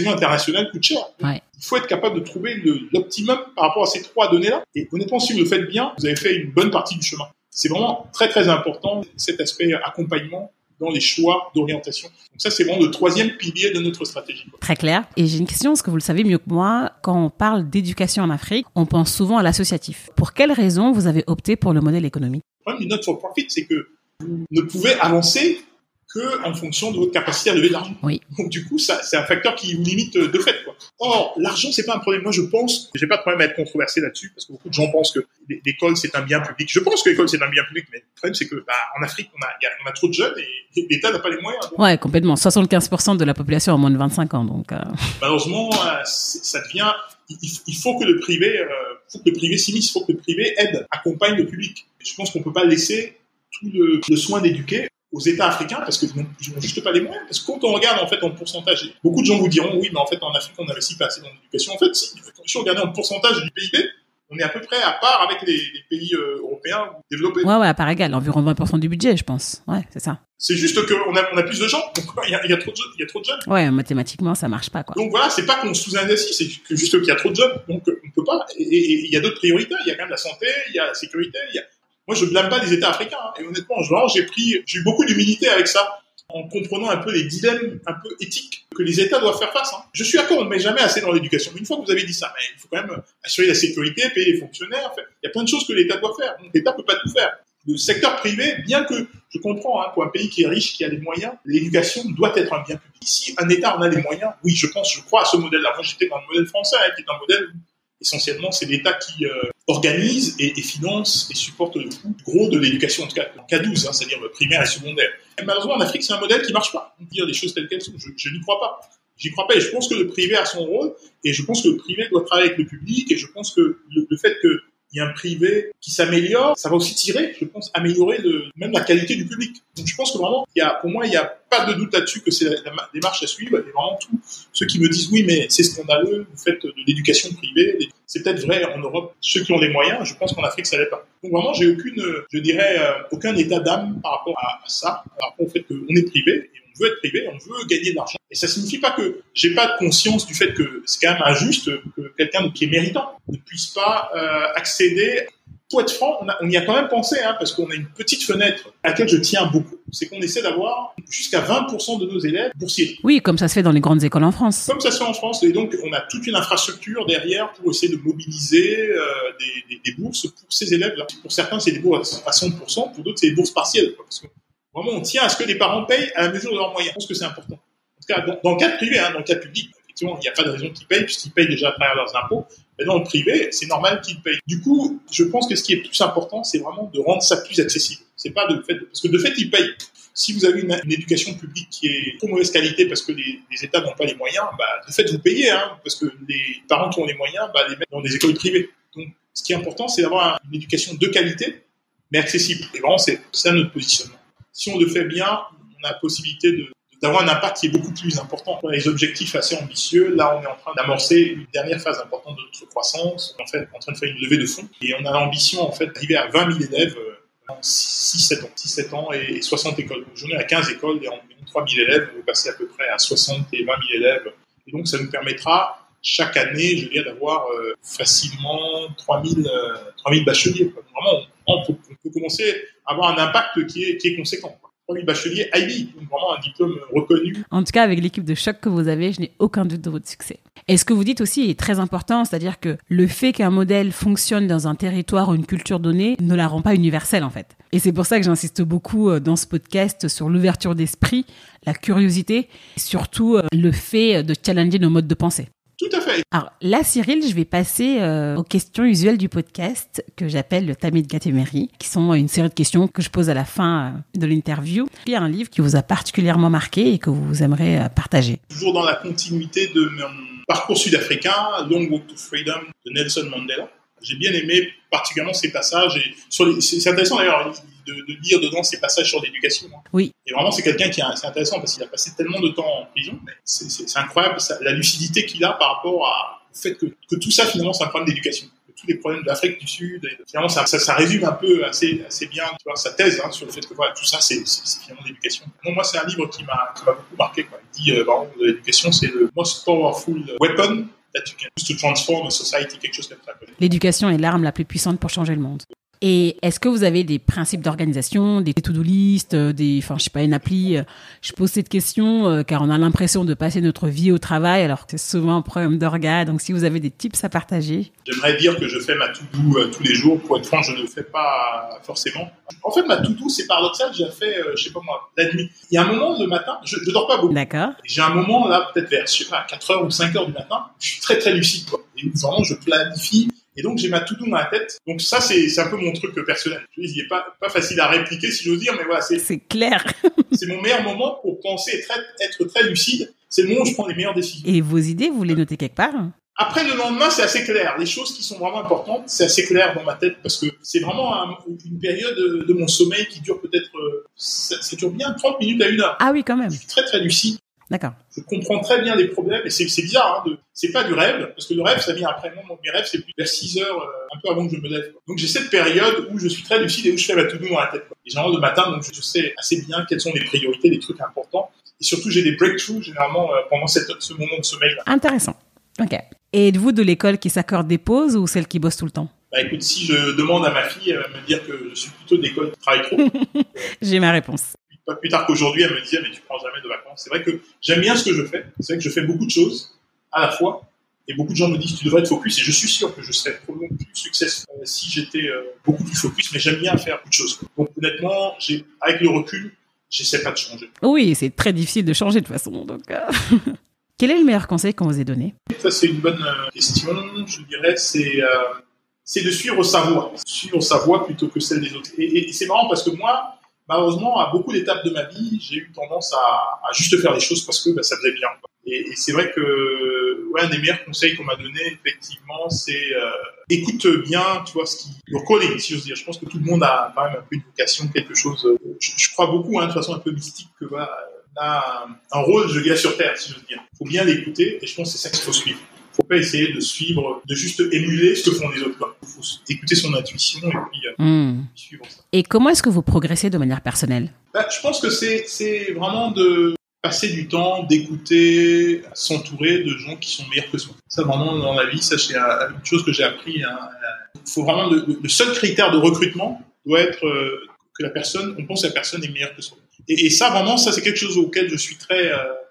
international coûte cher. Ouais. Il faut être capable de trouver l'optimum par rapport à ces 3 données-là. Et honnêtement, si vous le faites bien, vous avez fait une bonne partie du chemin. C'est vraiment très, très important, cet aspect accompagnement dans les choix d'orientation. Donc ça, c'est vraiment le 3e pilier de notre stratégie. Très clair. Et j'ai une question, parce que vous le savez mieux que moi, quand on parle d'éducation en Afrique, on pense souvent à l'associatif. Pour quelles raisons vous avez opté pour le modèle économique? Le problème du not-for-profit, c'est que vous ne pouvez avancer que en fonction de votre capacité à lever de l'argent. Oui. Donc du coup, c'est un facteur qui vous limite de fait, quoi. Or, l'argent, c'est pas un problème. Moi, je pense, j'ai pas de problème à être controversé là-dessus, parce que beaucoup de gens pensent que l'école, c'est un bien public. Je pense que l'école, c'est un bien public, mais le problème, c'est que en Afrique, on a trop de jeunes et l'État n'a pas les moyens. Donc, ouais, complètement. 75% de la population a moins de 25 ans, donc. Malheureusement, ça devient. Il faut que le privé s'immisce, il faut que le privé aide, accompagne le public. Je pense qu'on peut pas laisser tout le soin d'éduquer aux États africains parce qu'ils n'ont juste pas les moyens. Parce que quand on regarde en fait en pourcentage, beaucoup de gens vous diront oui, mais en fait en Afrique on n'investit pas assez dans l'éducation. En fait, si on regarde en pourcentage du PIB, on est à peu près à part avec les pays européens développés. Ouais, à part égale, environ 20% du budget, je pense. Ouais, c'est ça. C'est juste qu'on a plus de gens, donc il y a trop de jeunes. Ouais, mathématiquement, ça marche pas, quoi. Donc voilà, c'est pas qu'on sous-investit, c'est que juste qu'il y a trop de jeunes, donc on peut pas. Et il y a d'autres priorités, il y a quand même la santé, il y a la sécurité, Moi, je blâme pas les États africains, et honnêtement, j'ai eu beaucoup d'humilité avec ça, en comprenant un peu les dilemmes un peu éthiques que les États doivent faire face. Je suis d'accord, on ne met jamais assez dans l'éducation. Mais une fois que vous avez dit ça, il faut quand même assurer la sécurité, payer les fonctionnaires. Il y a plein de choses que l'État doit faire. Donc l'État peut pas tout faire. Le secteur privé, bien que je comprends, pour un pays qui est riche, qui a les moyens, l'éducation doit être un bien public. Si un État en a les moyens, oui, je crois à ce modèle-là. Moi, j'étais dans le modèle français, qui est un modèle où, essentiellement, c'est l'État qui organise et finance et supporte le coût gros de l'éducation, en tout cas en K12, c'est-à-dire primaire et secondaire. Et malheureusement, en Afrique, c'est un modèle qui marche pas. On peut dire les choses telles qu'elles sont. Je n'y crois pas. J'y crois pas et je pense que le privé a son rôle et je pense que le privé doit travailler avec le public et je pense que le fait qu'il y a un privé qui s'améliore, ça va aussi tirer, je pense, améliorer même la qualité du public. Donc je pense que vraiment, pour moi, il n'y a pas de doute là-dessus que c'est la démarche à suivre et vraiment tous ceux qui me disent oui, mais c'est scandaleux, vous faites de l'éducation privée, C'est peut-être vrai en Europe, ceux qui ont les moyens, je pense qu'en Afrique, ça l'est pas. Donc vraiment, j'ai aucun état d'âme par rapport à ça, par rapport au fait qu'on est privé, et on veut être privé, on veut gagner de l'argent. Et ça signifie pas que j'ai pas de conscience du fait que c'est quand même injuste que quelqu'un qui est méritant ne puisse pas accéder. Pour être franc, on y a quand même pensé, parce qu'on a une petite fenêtre à laquelle je tiens beaucoup. C'est qu'on essaie d'avoir jusqu'à 20% de nos élèves boursiers. Oui, comme ça se fait dans les grandes écoles en France. Comme ça se fait en France. Et donc, on a toute une infrastructure derrière pour essayer de mobiliser des bourses pour ces élèves-là. Pour certains, c'est des bourses à 100%, pour d'autres, c'est des bourses partielles. Parce que vraiment, on tient à ce que les parents payent à la mesure de leurs moyens. Je pense que c'est important. En tout cas, dans le cadre privé, dans le cadre public, effectivement, il n'y a pas de raison qu'ils payent, puisqu'ils payent déjà à travers leurs impôts. Mais dans le privé, c'est normal qu'ils payent. Du coup, je pense que ce qui est plus important, c'est vraiment de rendre ça plus accessible. C'est pas parce que de fait, ils payent. Si vous avez une éducation publique qui est trop mauvaise qualité parce que les États n'ont pas les moyens, de fait, vous payez, parce que les parents qui ont les moyens, les mettent dans des écoles privées. Donc, ce qui est important, c'est d'avoir une éducation de qualité, mais accessible. Et vraiment, c'est ça notre positionnement. Si on le fait bien, on a la possibilité d'avoir un impact qui est beaucoup plus important. On a des objectifs assez ambitieux. Là, on est en train d'amorcer une dernière phase importante de notre croissance. On est en train de faire une levée de fonds. Et on a l'ambition, en fait, d'arriver à 20 000 élèves en 6-7 ans et 60 écoles. Donc, j'en ai à 15 écoles et environ 3 000 élèves. On va passer à peu près à 60 et 20 000 élèves. Et donc, ça nous permettra, chaque année, je dirais, d'avoir facilement 3 000 bacheliers. Donc, vraiment, on peut commencer à avoir un impact qui est conséquent. 3 000 bacheliers IB, donc vraiment un diplôme reconnu. En tout cas, avec l'équipe de choc que vous avez, je n'ai aucun doute de votre succès. Et ce que vous dites aussi est très important, c'est-à-dire que le fait qu'un modèle fonctionne dans un territoire ou une culture donnée ne la rend pas universelle en fait. Et c'est pour ça que j'insiste beaucoup dans ce podcast sur l'ouverture d'esprit, la curiosité, et surtout le fait de challenger nos modes de pensée. Tout à fait. Alors là, Cyril, je vais passer aux questions usuelles du podcast que j'appelle le Tamis de Gatémerie, qui sont une série de questions que je pose à la fin de l'interview. Il y a un livre qui vous a particulièrement marqué et que vous aimeriez partager. Toujours dans la continuité de mon parcours sud-africain, Long Walk to Freedom de Nelson Mandela. J'ai bien aimé particulièrement ces passages. Et c'est intéressant d'ailleurs de lire dedans ces passages sur l'éducation. Oui. Et vraiment, c'est quelqu'un c'est intéressant parce qu'il a passé tellement de temps en prison. C'est incroyable la lucidité qu'il a par rapport au fait que tout ça, finalement, c'est un problème d'éducation. Tous les problèmes de l'Afrique du Sud. Et finalement, ça résume un peu assez bien sa thèse sur le fait que tout ça, c'est finalement l'éducation. Moi, c'est un livre qui m'a beaucoup marqué. Il dit, l'éducation, c'est le most powerful weapon that you can use to transform a society, quelque chose comme ça. L'éducation est l'arme la plus puissante pour changer le monde. Et est-ce que vous avez des principes d'organisation, des to-do list, une appli? Je pose cette question car on a l'impression de passer notre vie au travail, alors que c'est souvent un problème d'orga. Donc, si vous avez des tips à partager. J'aimerais dire que je fais ma to-do tous les jours. Pour être franc, je ne le fais pas forcément. En fait, ma to-do, c'est paradoxal. J'ai fait, la nuit. Il y a un moment le matin, je dors pas beaucoup. D'accord. J'ai un moment là, peut-être vers, 4h ou 5h du matin, je suis très très lucide, Et vraiment, je planifie. Et donc, j'ai ma to-do dans la tête. Donc, ça, c'est un peu mon truc personnel. Il est pas facile à répliquer, si j'ose dire, mais voilà, c'est clair. C'est mon meilleur moment pour penser être très lucide. C'est le moment où je prends les meilleures décisions. Et vos idées, vous les notez quelque part? Après, le lendemain, c'est assez clair. Les choses qui sont vraiment importantes, c'est assez clair dans ma tête parce que c'est vraiment une période de mon sommeil qui dure peut-être, ça dure bien 30 minutes à 1 heure. Ah oui, quand même. Je suis très, très lucide. D'accord. Je comprends très bien les problèmes et c'est bizarre, c'est pas du rêve, parce que le rêve, ça vient après moi. Mes rêves, c'est plus vers 6 heures, un peu avant que je me lève. Donc, j'ai cette période où je suis très lucide et où je fais ma to-do dans la tête. Et généralement, le matin, donc, je sais assez bien quelles sont les priorités, les trucs importants. Et surtout, j'ai des breakthroughs, généralement, pendant ce moment de sommeil-là. Intéressant. Ok. Et êtes-vous de l'école qui s'accorde des pauses ou celle qui bosse tout le temps? Écoute, si je demande à ma fille, elle va me dire que je suis plutôt de l'école qui travaille trop. J'ai ma réponse. Pas plus tard qu'aujourd'hui, elle me disait, mais tu prends jamais de vacances. C'est vrai que j'aime bien ce que je fais. C'est vrai que je fais beaucoup de choses à la fois. Et beaucoup de gens me disent, tu devrais être focus. Et je suis sûr que je serais probablement plus successful si j'étais beaucoup plus focus. Mais j'aime bien faire beaucoup de choses. Donc honnêtement, avec le recul, j'essaie pas de changer. Oui, c'est très difficile de changer de toute façon. Donc, Quel est le meilleur conseil qu'on vous ait donné? Ça, c'est une bonne question. Je dirais, c'est de suivre sa voie. Suivre sa voie plutôt que celle des autres. Et c'est marrant parce que moi, malheureusement, à beaucoup d'étapes de ma vie, j'ai eu tendance à juste faire les choses parce que ça faisait bien. Et c'est vrai que un des meilleurs conseils qu'on m'a donné, effectivement, c'est écoute bien, tu vois, your calling, si j'ose dire. Je pense que tout le monde a quand même un peu une vocation, quelque chose. Je crois beaucoup, de façon un peu mystique, que on a un rôle, je dirais, sur Terre, si j'ose dire. Il faut bien l'écouter et je pense que c'est ça qu'il faut suivre. Faut pas essayer de suivre, de juste émuler ce que font les autres, quoi. Faut écouter son intuition et puis suivre ça. Et comment est-ce que vous progressez de manière personnelle? Je pense que c'est vraiment de passer du temps, d'écouter, s'entourer de gens qui sont meilleurs que soi. Ça, vraiment, dans la vie, ça, c'est une chose que j'ai appris. Faut vraiment, le seul critère de recrutement doit être que on pense que la personne est meilleure que soi. Et ça, vraiment, ça, c'est quelque chose auquel je suis très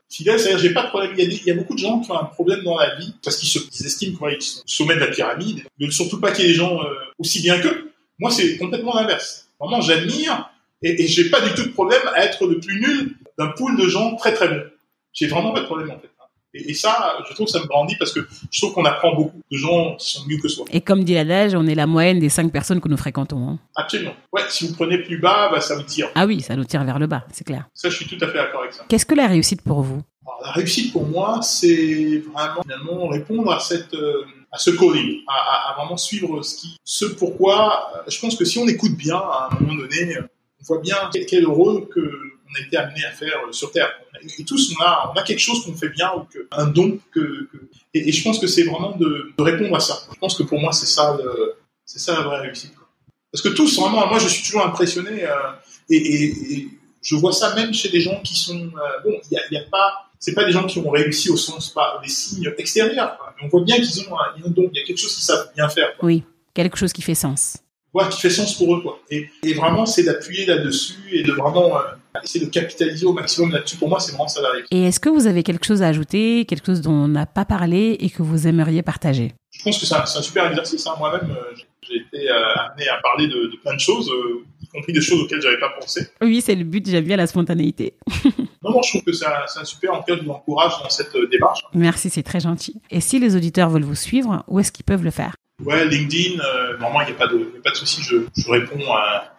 fidèle. C'est-à-dire, j'ai pas de problème. Il y a beaucoup de gens qui ont un problème dans la vie parce qu'ils estiment qu'ils sont au sommet de la pyramide. Ne surtout pas qu'il y ait des gens aussi bien qu'eux. Moi, c'est complètement l'inverse. Vraiment, j'admire et j'ai pas du tout de problème à être le plus nul d'un pool de gens très très bons. J'ai vraiment pas de problème en fait. Et ça, je trouve que ça me grandit parce que je trouve qu'on apprend beaucoup de gens qui sont mieux que soi. Et comme dit l'adage, on est la moyenne des 5 personnes que nous fréquentons. Hein. Absolument. Ouais, si vous prenez plus bas, ça vous tire. Ah oui, ça nous tire vers le bas, c'est clair. Ça, je suis tout à fait d'accord avec ça. Qu'est-ce que la réussite pour vous? Alors, la réussite pour moi, c'est vraiment finalement répondre à ce calling, à vraiment suivre ce pourquoi. Je pense que si on écoute bien, à un moment donné, on voit bien quel est le rôle qu'on a été amené à faire sur Terre. Et tous, on a quelque chose qu'on fait bien, ou un don et je pense que c'est vraiment de répondre à ça. Je pense que pour moi, c'est ça la vraie réussite, quoi. Parce que tous, vraiment, moi, je suis toujours impressionné et je vois ça même chez les gens qui sont c'est pas des gens qui ont réussi au sens pas des signes extérieurs, quoi. Mais on voit bien qu'ils ont un don, il y a quelque chose qu'ils savent bien faire, quoi. Oui, quelque chose qui fait sens. Ouais, qui fait sens pour eux, quoi. Et vraiment, c'est d'appuyer là-dessus et de vraiment essayer de capitaliser au maximum là-dessus. Pour moi, c'est vraiment ça la réussite. Et est-ce que vous avez quelque chose à ajouter, quelque chose dont on n'a pas parlé et que vous aimeriez partager? Je pense que c'est un super exercice, hein. Moi-même, j'ai été amené à parler de plein de choses, y compris des choses auxquelles j'avais pas pensé. Oui, c'est le but, j'aime bien la spontanéité. Non, je trouve que c'est un super, en tout cas, je vous encourage dans cette démarche. Merci, c'est très gentil. Et si les auditeurs veulent vous suivre, où est-ce qu'ils peuvent le faire? Ouais, LinkedIn, normalement, il n'y a pas de souci, je réponds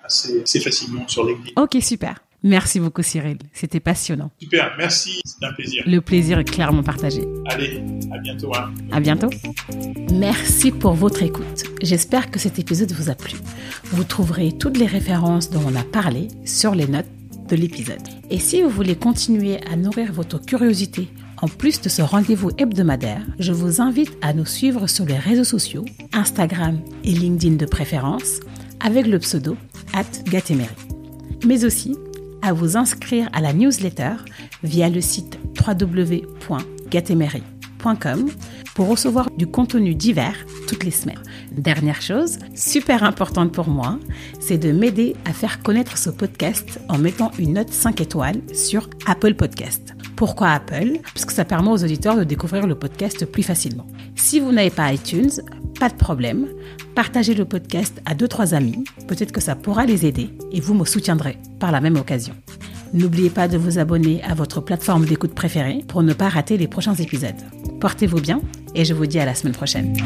assez facilement sur LinkedIn. Ok, super. Merci beaucoup, Cyril. C'était passionnant. Super, merci, c'était un plaisir. Le plaisir est clairement partagé. Allez, à bientôt. Hein. À bientôt. Merci pour votre écoute. J'espère que cet épisode vous a plu. Vous trouverez toutes les références dont on a parlé sur les notes de l'épisode. Et si vous voulez continuer à nourrir votre curiosité, en plus de ce rendez-vous hebdomadaire, je vous invite à nous suivre sur les réseaux sociaux, Instagram et LinkedIn de préférence, avec le pseudo @gatemery. Mais aussi à vous inscrire à la newsletter via le site www.gatemery.com pour recevoir du contenu divers toutes les semaines. Dernière chose, super importante pour moi, c'est de m'aider à faire connaître ce podcast en mettant une note 5 étoiles sur Apple Podcast. Pourquoi Apple? Parce que ça permet aux auditeurs de découvrir le podcast plus facilement. Si vous n'avez pas iTunes, pas de problème. Partagez le podcast à 2-3 amis. Peut-être que ça pourra les aider et vous me soutiendrez par la même occasion. N'oubliez pas de vous abonner à votre plateforme d'écoute préférée pour ne pas rater les prochains épisodes. Portez-vous bien et je vous dis à la semaine prochaine.